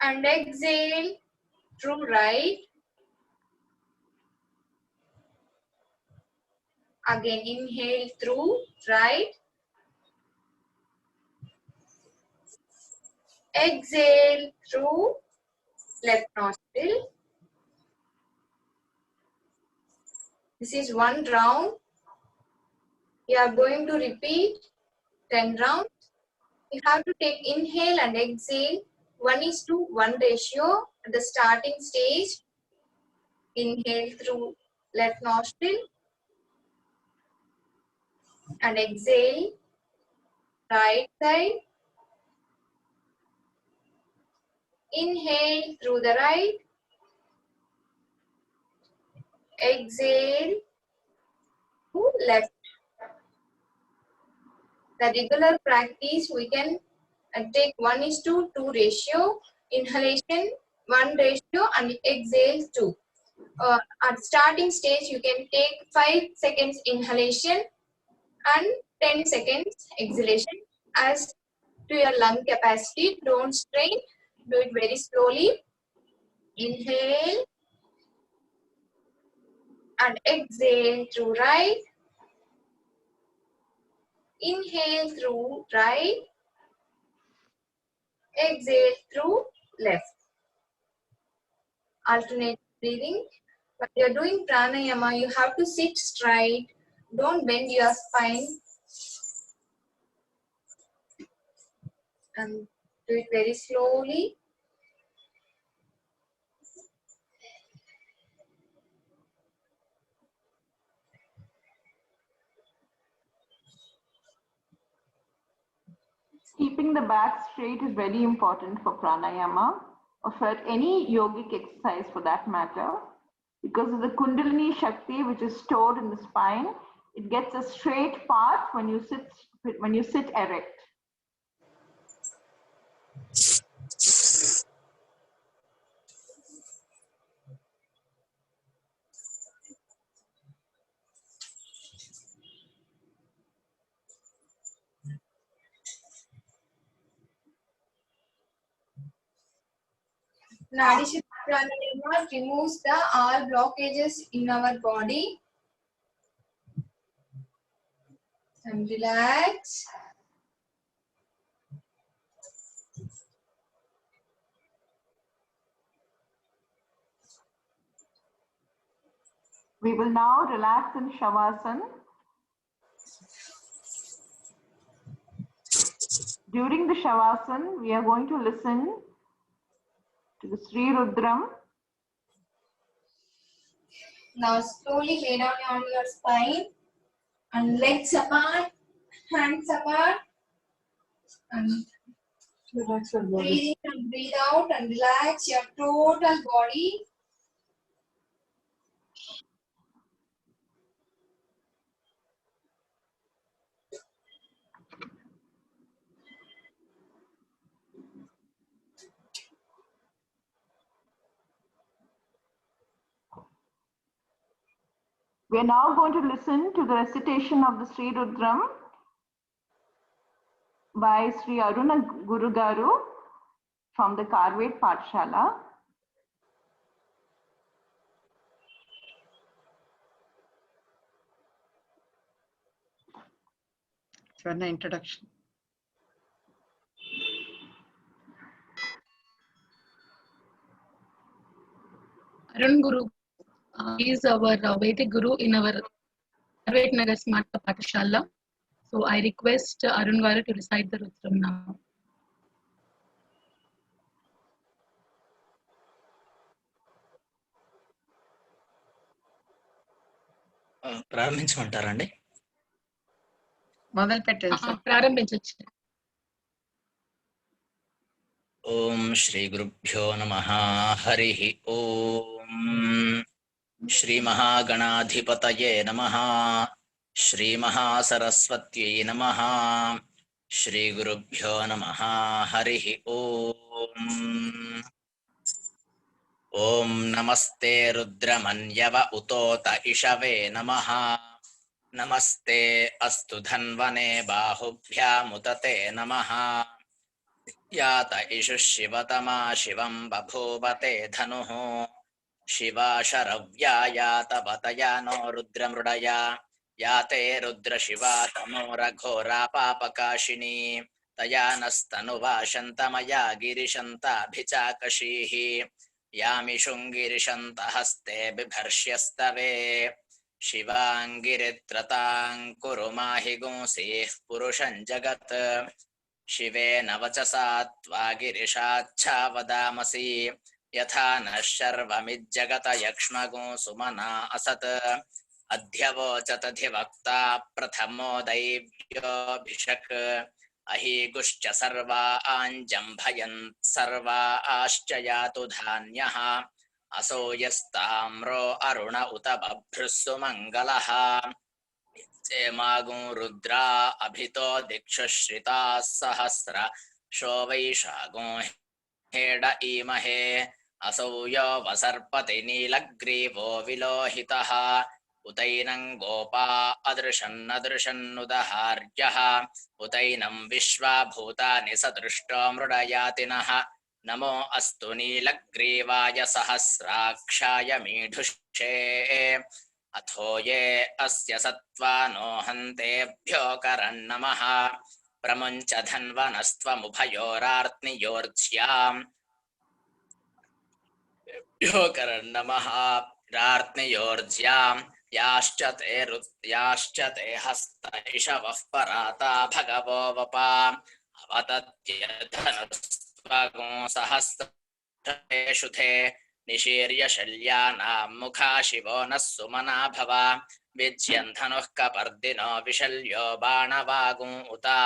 and exhale through right. Again inhale through right. Exhale through left nostril. This is one round. We are going to repeat 10 rounds. You have to take inhale and exhale 1:1 ratio at the starting stage. Inhale through left nostril and exhale right side. Inhale through the right. Exhale to left. The regular practice we can take 1:2 ratio. Inhalation 1 ratio and exhale 2. At starting stage you can take 5 seconds inhalation and 10 seconds exhalation as to your lung capacity. Don't strain. Do it very slowly. Inhale and exhale through right. Inhale through right. Exhale through left. Alternate breathing. When you're doing pranayama, you have to sit straight. Don't bend your spine. And do it very slowly. Keeping the back straight is very important for pranayama or for any yogic exercise for that matter, because of the Kundalini Shakti which is stored in the spine. It gets a straight path when you sit erect. Nadi Shuddhi Pranayama removes all blockages in our body. And relax. We will now relax in Shavasana. During the Shavasana, we are going to listen to the Sri Rudram. Now slowly lay down on your spine and legs apart, hands apart, and breathe in and breathe out and relax your total body. We are now going to listen to the recitation of the Sri Rudram by Sri Aruna Guru Garu from the Karvet Pathshala. Swarna, introduction. Arun Guru is our Vedic Guru in our Karvet Nagar Smarta Pathshala. So I request Arun Garu to recite the Rudram now. ప్రారంభించమంటారండి? మొదలు పెట్టండి sir. ప్రారంభించొచ్చు. ఓం శ్రీ గురుభ్యో నమః. హరి ఓం. శ్రీ మహాగణాధిపతయే నమః. శ్రీ మహాసరస్వత్యై నమః. శ్రీ గురుభ్యో నమః. హరి ఓం. ఓం నమస్తే రుద్రమన్యవ ఉతోత ఇషవే నమః. నమస్తే అస్తు ధన్వనే బాహుభ్యాముతతే నమః. యాత ఇషు శివతమా శివం బభూవతే ధనుః. శివా శరవ్యా యాత వతయా నో రుద్రమృడయా. యాతే రుద్ర శివా తమోరఘోరా పాపకాశినీ. తయా నస్తనువా శంతమయా గిరిశంతాభిచాకషీః. యామి శృంగిరిశంత హస్తే బిభర్ష్యస్తవే. శివాంగిరిత్రతాం కురు మాహి గుంసీః పురుషం జగత్. శివేన వచసా త్వా గిరిశాచ్ఛావదామసి. యథా నః శర్వమిజ్జగత యక్ష్మగో సుమనా అసత్. అధ్యవోచతధివక్తా ప్రథమో దైవ్యోభిషక్. అహీగుశ్చ సర్వా ఆంజంభయన్ సర్వా ఆశ్చ యాతు ధాన్యః. అసో యస్తామ్రో అరుణ ఉత బభ్రుస్సు మంగళః. చేమాగో రుద్రా అభితో దిక్షుశ్రితాః సహస్ర. శో వైశాఖో హేడ ఈమహే. అసౌ యో వసర్పతి నీలగ్రీవో విలోహితః. ఉతైనం గోపా అదృశన్నదృశన్నుదహార్యః. ఉతైనం విశ్వా భూతాని సదృష్టో మృడయాతినః. నమో అస్తు నీలగ్రీవాయ సహస్రాక్షాయ మీఢుషే. అథో యే అస్య సత్వానో హంతేభ్యో కరన్నమః. ప్రముంచ ధన్వనస్త్వముభయోరార్త్నియోర్ధ్యాం. భ్యో కరన్నమః. रार्त्नियोर्ज्यां याश्च ते हस्त इषवः पराता भगवो वपा अवतत्यधनुस्त्वगो सहस्रेषुधे निशीर्य शल्यानां मुखा शिवो नः सुमना भव विज्यन् धनुः कपर्दिनो विशल्यो बाणवागुं उता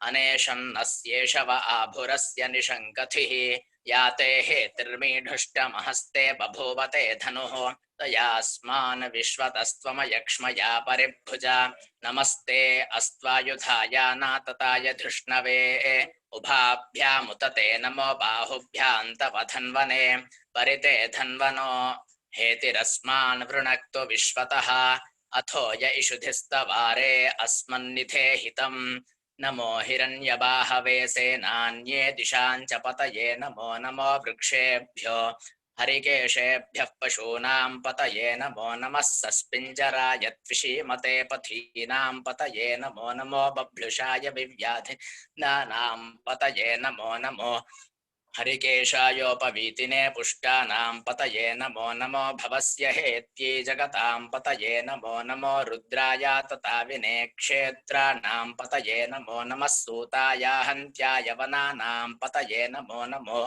अनेशं नस्येषव आभुरस्य निशङ्कथिः याते हेतिर्मीढुष्टमहस्ते बभूवते धनुः तयास्मान् विश्वतस्त्वमयक्ष्मया परिभुजा नमस्ते अस्त्वायुधाय नातताय धृष्णवे उभाभ्यामुतते नमो बाहुभ्यां तव धन्वने परिते धन्वनो हेतिरस्मान् वृणक्तु विश्वतः अथो य इषुधिस्तवारे अस्मन्निधे हितम् नमो हिरण्यबाहवे सेनान्ये दिशां च पतये नमो नमो वृक्षेभ्यो हरिकेशेभ्यः पशूनां पतये नमो नमः सस्पिञ्जराय त्विषीमते पथीनां पतये नमो नमो बभ्युषाय विव्याधिनानां पतये नमो नमो हरिकेशायोपवीतिने पुष्टानां पतये नमो नमो भवस्य हेत्यै जगतां पतये नमो नमो रुद्राय तताविने क्षेत्राणां पतये नमो नमः सूताय हन्त्याय वनानां पतये नमो नमो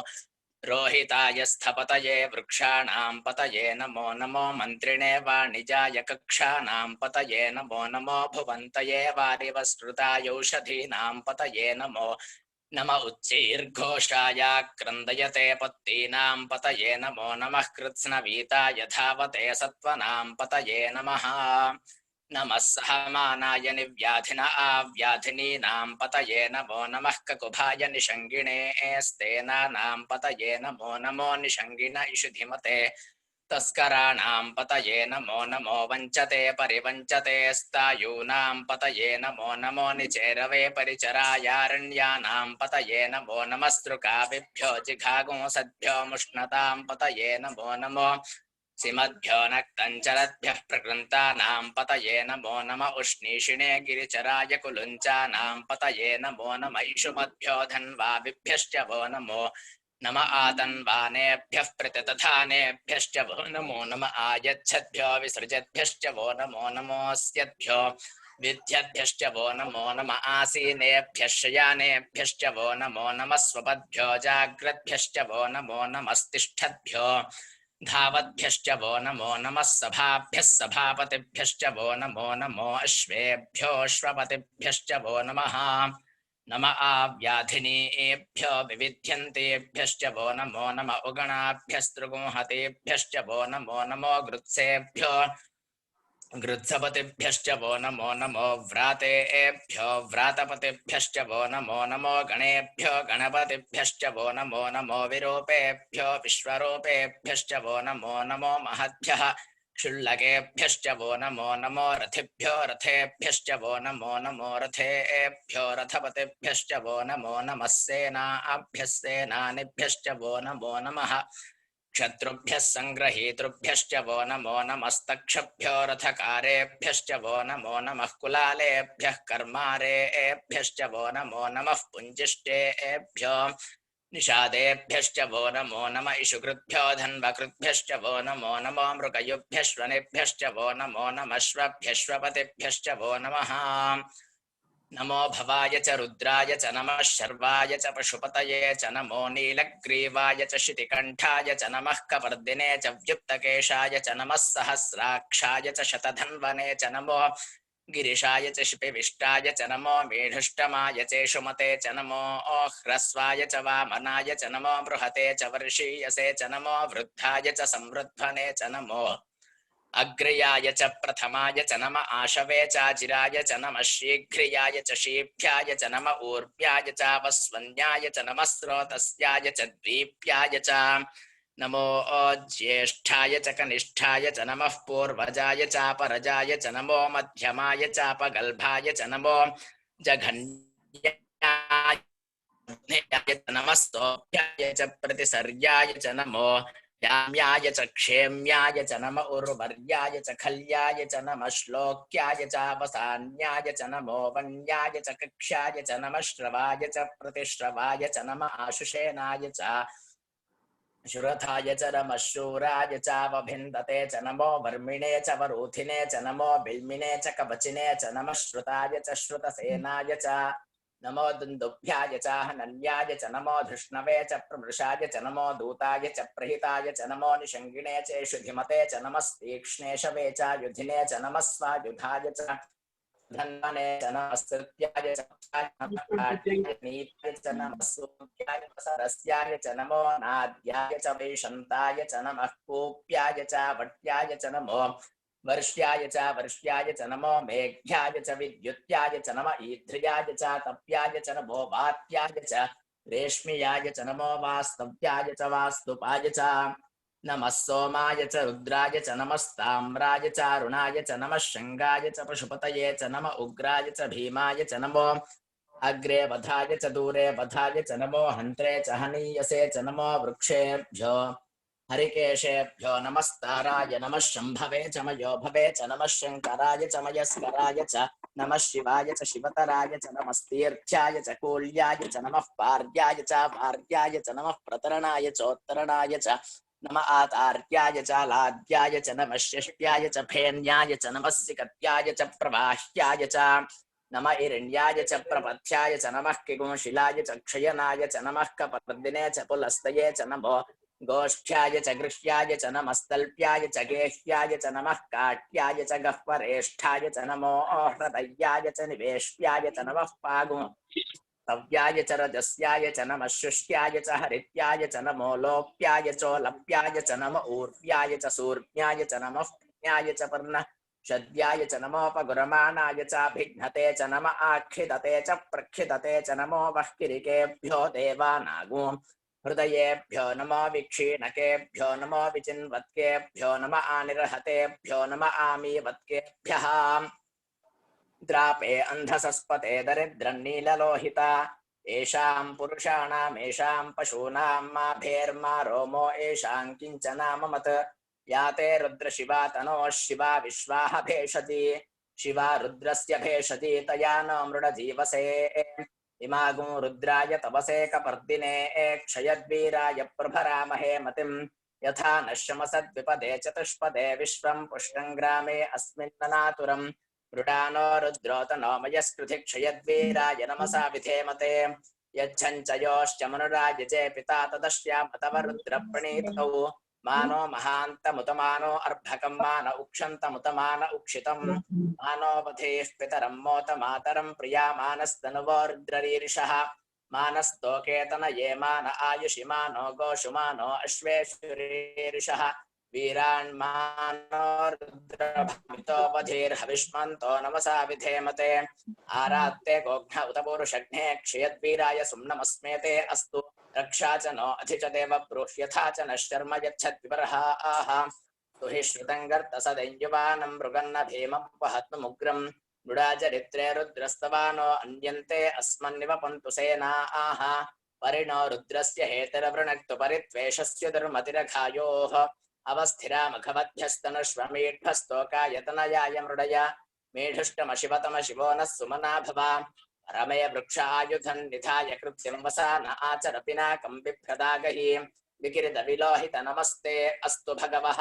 रोहिताय स्थपतये वृक्षाणां पतये नमो नमो मन्त्रिणे वाणिजाय कक्षाणां पतये नमो नमो भुवन्तये वारिवस्कृतायौषधीनां पतये नमो नम उच्चैर्घोषाय क्रन्दयते पत्तीनां पतये नमो नमः कृत्स्नवीताय धावते सत्त्वनां पतये नमः नमः सहमानाय निव्याधिन आव्याधिनीनां पतये नमो नमः ककुभाय निषङ्गिणे स्तेनानां पतये नमो नमो निषङ्गिण इषुधिमते तस्कराणां पतये नमो नमो वञ्चते परिवञ्चते स्तायूनां पतये नमो नमो निचेरवे परिचरायारण्यानां पतये नमो नमस्तृकाविभ्यो जिघागुंसद्भ्यो मुष्णतां पतये नमो नमो सिमद्भ्यो नक्तञ्चरद्भ्यः प्रकृन्तानां पतये नमो नम उष्णीषिणे गिरिचराय कुलुञ्चानां पतये नमो नम इषुमद्भ्यो धन्वाविभ्यश्च वो नमो नम आतन्वानेभ्यः प्रतितथानेभ्यश्च वो नमो नम आयच्छद्भ्यो विसृजद्भ्यश्च वो नमो नमोऽस्यद्भ्यो विद्यद्भ्यश्च वो नमो नम आसीनेभ्यः शयानेभ्यश्च वो नमो नमः स्वपद्भ्यो जाग्रद्भ्यश्च वो नमो नमस्तिष्ठद्भ्यो धावद्भ्यश्च वो नमो नमः सभाभ्यः सभापतिभ्यश्च वो नमो नमो अश्वेभ्योऽश्वपतिभ्यश्च वो नमः नम आव्याधिनीभ्यो विविध्यन्तेभ्यश्च वो नमो नम उगणाभ्यस्तृगुंहतेभ्यश्च वो नमो नमो गृत्सेभ्यो गृत्सपतिभ्यश्च वो नमो नमो व्रातेभ्यो व्रातपतिभ्यश्च वो नमो नमो गणेभ्यो गणपतिभ्यश्च वो नमो नमो विरूपेभ्यो विश्वरूपेभ्यश्च वो नमो नमो महद्भ्यः क्षुल्लकेभ्यश्च वो नमो नमो रथिभ्यो रथेभ्यश्च वो नमो नमो रथेभ्यो रथपतिभ्यश्च वो नमो नमः सेनाभ्यः सेनानिभ्यश्च वो नमो नमः क्षत्रुभ्यः संग्रहीतृभ्यश्च वो नमो नमस्तक्षभ्यो रथकारेभ्यश्च वो नमो नमः कुलालेभ्यः कर्मारेभ्यश्च वो नमो नमः पुञ्जिष्टेभ्यो निषादेभ्यश्च वो नमो नम इषुकृभ्यो धन्वकृभ्यश्च वो नमो नमो मृगयुभ्यश्वनेभ्यश्च वो नमो नमश्वभ्यश्वपतिभ्यश्च वो नमः नमो भवाय च रुद्राय च नमः शर्वाय च पशुपतये च नमो नीलग्रीवाय च शितिकण्ठाय च नमः कपर्दिने च व्युत्तकेशाय च नमः सहस्राक्षाय च शतधन्वने च नमो गिरिशाय च शिपिविष्टाय च नमो मेढुष्टमाय चेषुमते च नमो ह्रस्वाय च वामनाय च नमो बृहते च वर्षीयसे च नमो वृद्धाय च संवृध्वने च नमो अग्रयाय च प्रथमाय च नम आशवे चाजिराय च नमः शीघ्रियाय च शीभ्याय च नम ऊर्व्याय च वस्वन्याय च नमः स्रोतस्याय च द्वीप्याय च नमो ज्येष्ठाय च कनिष्ठाय च नमः पूर्वजाय चापरजाय च नमो मध्यमाय चापगल्भाय च नमो जघन्याय च नमः स्तोभ्याय च प्रतिसर्याय च नमो याम्याय च क्षेम्याय च नम उर्वर्याय च खल्याय च नमः श्लोक्याय चावसान्याय च नमो वन्याय च कक्ष्याय च नमः श्रवाय च प्रतिश्रवाय च नम आशुषेनाय च शुरथाय च नमः शूराय चावभिन्दते च नमो वर्मिणे च वरूथिने च नमो बिल्मिने च कवचिने च नमः श्रुताय च श्रुतसेनाय च नमो दुन्दुभ्याय च हनन्याय च नमो धृष्णवे च प्रमृषाय च नमो दूताय च प्रहिताय च नमो निषङ्गिणे च शुधिमते च नमस्तीक्ष्णेशवे च युधिने च नमः स्वायुधाय च धन्वने च नमः स्तुत्याय च नीत्याय च नमः सूर्याय सरस्याय च नमो नाद्याय च वैशन्ताय च नमः कूप्याय च वट्याय च नमो वर्ष्याय च नमो मेघ्याय च विद्युत्याय च नम ईध्र्याय च तप्याय च नमो वात्याय च रेश्म्याय च नमो वास्तव्याय च वास्तुपाय च नमः सोमाय च रुद्राय च नमस्ताम्राय च अरुणाय च नमः शङ्गाय च पशुपतये च नम उग्राय च भीमाय च नमो अग्रे वधाय च दूरे वधाय च नमो हन्त्रे च हनीयसे च नमो वृक्षेभ्यो हरिकेशेभ्यो नमस्ताराय नमः शम्भवे च मयोभवे च नमः शङ्कराय च मयस्कराय च नमः शिवाय च शिवतराय च नमस्तीर्थ्याय च कूल्याय च नमः पार्याय च वार्याय च नमः प्रतरणाय चोत्तरणाय च नम आतार्याय च लाद्याय च नमः शिष्ट्याय च फेन्याय च नमः सिकत्याय च प्रवाह्याय च नम इरण्याय च प्रपथ्याय च नमः किगुंशिलाय च क्षयनाय च नमः कपर्दिने च पुलस्तये च नमो गोष्ठ्याय च गृह्याय च नमस्तल्प्याय च गेह्याय च नमः काट्याय च गह्वरेष्ठाय च नमो हृदयाय च निवेश्याय च नमः पागु तव्याय च रजस्याय च नमः शुष्याय च हरित्याय च नमो लोप्याय चोलप्याय च नम ऊर्व्याय च सूर्म्याय च नमः पुण्याय च पर्ण शद्याय च नमोपगुरमाणाय चाभिघ्नते च नम आक्षिदते च प्रक्षिदते च नमो वह्किरिकेभ्यो देवानागो हृदयेभ्यो नमो विक्षीणकेभ्यो नमो विचिन्वत्केभ्यो नम आनिर्हतेभ्यो नम आमीवत्केभ्यः द्रापे अन्धसस्पते दरिद्रन्नीललोहिता येषां पुरुषाणामेषां पशूनां मा भेर्मा रोमो येषां किञ्चनाममत् या ते रुद्रशिवा तनोः शिवा विश्वाः भेषति शिवा रुद्रस्य भेषति तया न मृडजीवसे इमागुं रुद्राय तपसे कपर्दिने क्षयद्वीराय प्रभरामहे मतिं यथा नश्यमसद्विपदे चतुष्पदे विश्वं पुष्टं ग्रामे अस्मिन्ननातुरम् मृडानो रुद्रोतनो मयस्कृति क्षयद्वीराय नमसा विधेमते यच्छञ्चयोश्च मनुरायजे पिता तदश्याम तव रुद्रप्रणीतौ मानो महान्तमुतमानो अर्भकं मान उक्षन्तमुतमान उक्षितं मानो वधेः पितरं मोत मातरं प्रिया मानस्तनुवो रुद्ररीरिषः मानस्तोकेतन ये मान आयुषि मानो गोषुमानो अश्वेश्वरीरिषः वीरान्मानो रुद्रभामितो वधीर्हविष्मन्तो नमसा विधेमते आरात्ते गोघ्न उत पूरुषघ्ने क्षयद्वीराय सुम्नमस्मेते अस्तु रक्षा च नो अधि च देव ब्रूह्यथा च नः शर्म यच्छद्विपरः आह तु हि श्रुतं गर्तसदैयुवानं मृगन्न भीमपहत्मुग्रम् मृडाचरित्रे रुद्रस्तवानो अन्यन्ते अस्मन्निव पन्तु सेना आह परिणो रुद्रस्य हेतरवृणक्तु परित्वेषस्य दुर्मतिरघायोः अवस्थिरामघवद्भ्यस्तनुष्वमीढ्भस्तोकायतनयाय मृडय मेढुष्टमशिवतमशिवो नः सुमना भवा रमय वृक्ष आयुधन् निधाय कृत्यं वसान आचर पिनाकं बिभ्रदागहि विकिरितविलोहित नमस्ते अस्तु भगवः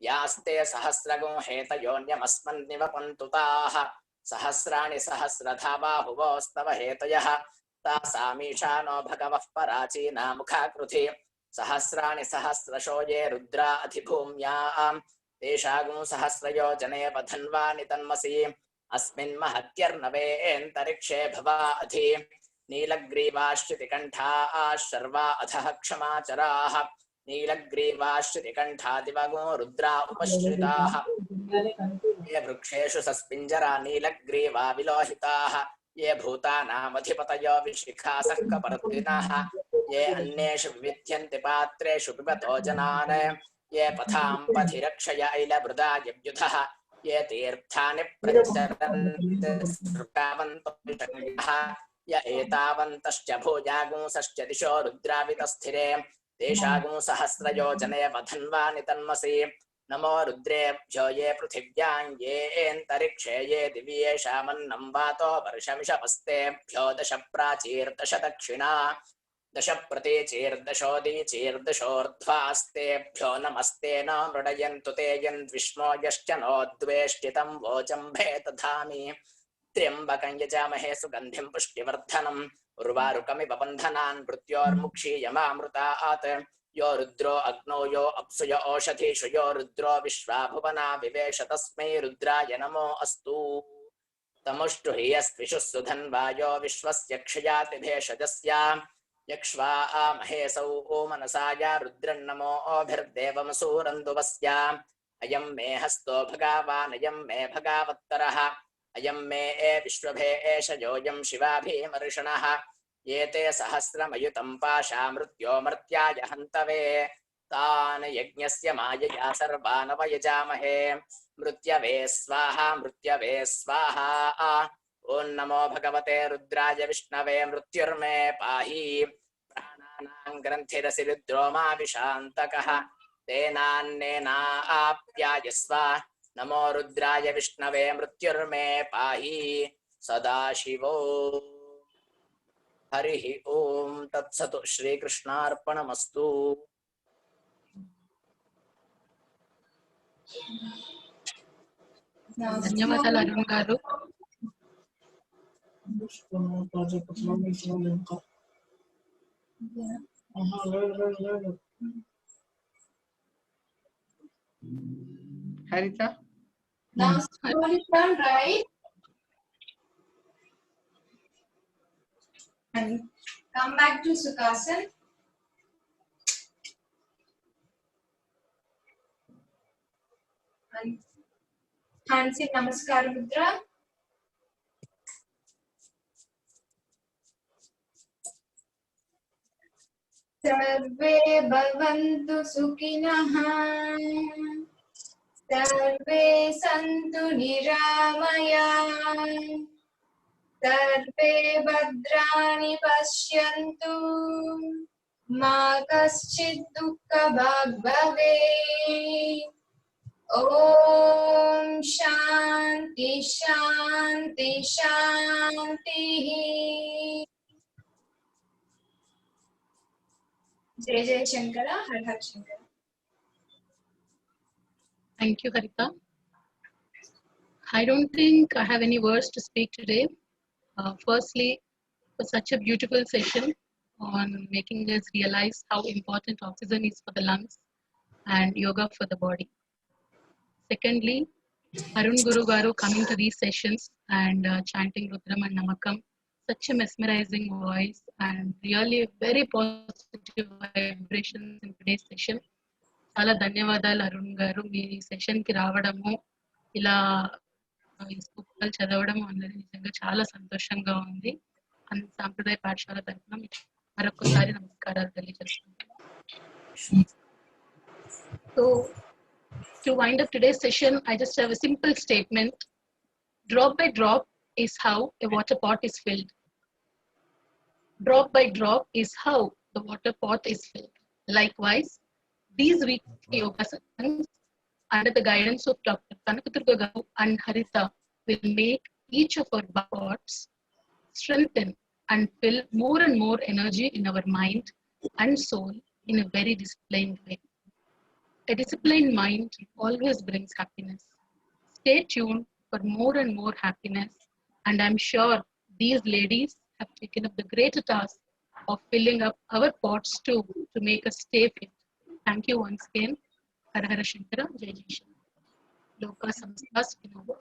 यास्ते सहस्रगुं हेतयोन्यमस्मन्निवपन्तु ताः सहस्राणि सहस्रधा बाहुवोस्तव हेतयः तासामीशानो भगवः पराचीना मुखाकृति सहस्राणि सहस्रशो ये रुद्रा अधिभूम्यां तेषागुं सहस्रयोजने वधन्वानि तन्मसि अस्मिन् महत्यर्नवेऽन्तरिक्षे भवा अधि नीलग्रीवाश्चितिकण्ठाः शर्वा अधः क्षमाचराः नीलग्रीवाश्चितिकण्ठा दिवगो रुद्रा उपश्रिताः ये वृक्षेषु सस्पिञ्जरा नीलग्रीवा विलोहिताः ये भूतानामधिपतयो विशिखासः कपर्दिनः ये अन्येषु विविध्यन्ति पात्रेषु पिबतो जनान् ये पथां पथि रक्षय ऐलवृदायव्युधः ये तीर्थानि प्रचरन्तः य एतावन्तश्च भुजागुंसश्च दिशो रुद्रावितस्थिरे तेषागुं सहस्रयोजने वधन्वानि तन्मसि नमो रुद्रेभ्यो ये पृथिव्यां येऽन्तरिक्षे ये दिवि येषामन्नं वातो वर्षमिषपस्तेभ्यो दश प्राचीर्दश दक्षिणा दश प्रतीचीर्दशोदीचीर्दशोर्ध्वास्तेभ्यो नमस्ते न मृडयन्तु ते यन्विष्मो यश्च नो द्वेष्टितं वोचं भेदधामि त्र्यम्बकं यजामहे सुगन्धिं पुष्टिवर्धनम् उर्वारुकमिव बन्धनान् मृत्योर्मुक्षीयमामृतात् यो रुद्रो अग्नौ यो अप्सु य ओषधीषु यो रुद्रो विश्वाभुवना विवेश तस्मै रुद्राय नमो अस्तु तमुष्टु हि यस्विषुः सुधन्वायो विश्वस्य क्षयाति भेषजस्य यक्ष्वा महेशौ मनसाय रुद्रन्नमो ओभिर्देवमसूरन्दुवस्य अयं मे हस्तो भगावानयं मे भगावत्तरः अयं मे विश्वभे एष योऽयं शिवाभीमर्षणः एते सहस्रमयुतं पाशा मृत्यो मर्त्याय हन्तवे तान् यज्ञस्य मायया सर्वानवयजामहे मृत्यवे स्वाहा ॐ नमो भगवते रुद्राय विष्णवे मृत्युर्मे पाहि प्राणानां ग्रन्थिरसि रुद्रो मा विशान्तकः तेनान्नेनाप्यायस्व नमो रुद्राय विष्णवे मृत्युर्मे पाहि सदाशिवो हरिः ओम तत्सतु श्रीकृष्णार्पणमस्तु। ధన్యవాదాలు అరుణ్ గారు. Harita? Now slowly turn right and come back to Sukhasana. And hands in Namaskar Mudra. सर्वे भवन्तु सुखिनः सर्वे सन्तु निरामयाः सर्वे भद्राणि पश्यन्तु मा कश्चित् दुःखभाग् भवेत्। ॐ शान्ति शान्ति शान्तिः। जय जय शंकर, हर हर Shankar. Thank you, Harita. I don't think I have any words to speak today. Firstly, for such a beautiful session on making us realize how important oxygen is for the lungs and yoga for the body. Secondly, Arun Guru Garu coming to these sessions and chanting Rudram and Namakam, such a mesmerizing voice and really very positive vibrations in today's session. చాలా ధన్యవాదాలు అరుణ్ గారు, మీ session కి రావడము, ఇలా ఈ సూక్తాలు చదవడం అనేది నిజంగా చాలా సంతోషంగా ఉంది. సాంప్రదాయ పాఠశాల తరఫున మీకు మరొకసారి నమస్కారాలు తెలియజేస్తున్నాను. So to wind up today's session, I just have a simple statement. Drop by drop is how a water pot is filled. Drop by drop is how the water pot is filled. Likewise, these weekly yoga sessions under the guidance of Dr. Kanakadurga Garu and Harita will make each of our pots strengthen and fill more and more energy in our mind and soul in a very disciplined way. A disciplined mind always brings happiness. Stay tuned for more and more happiness, and I'm sure these ladies have taken up the greater task of filling up our pots too to make us stay fit. Thank you once again. Har Har Shankara, Jai Jai Shankara. Loka Samstas Vinova.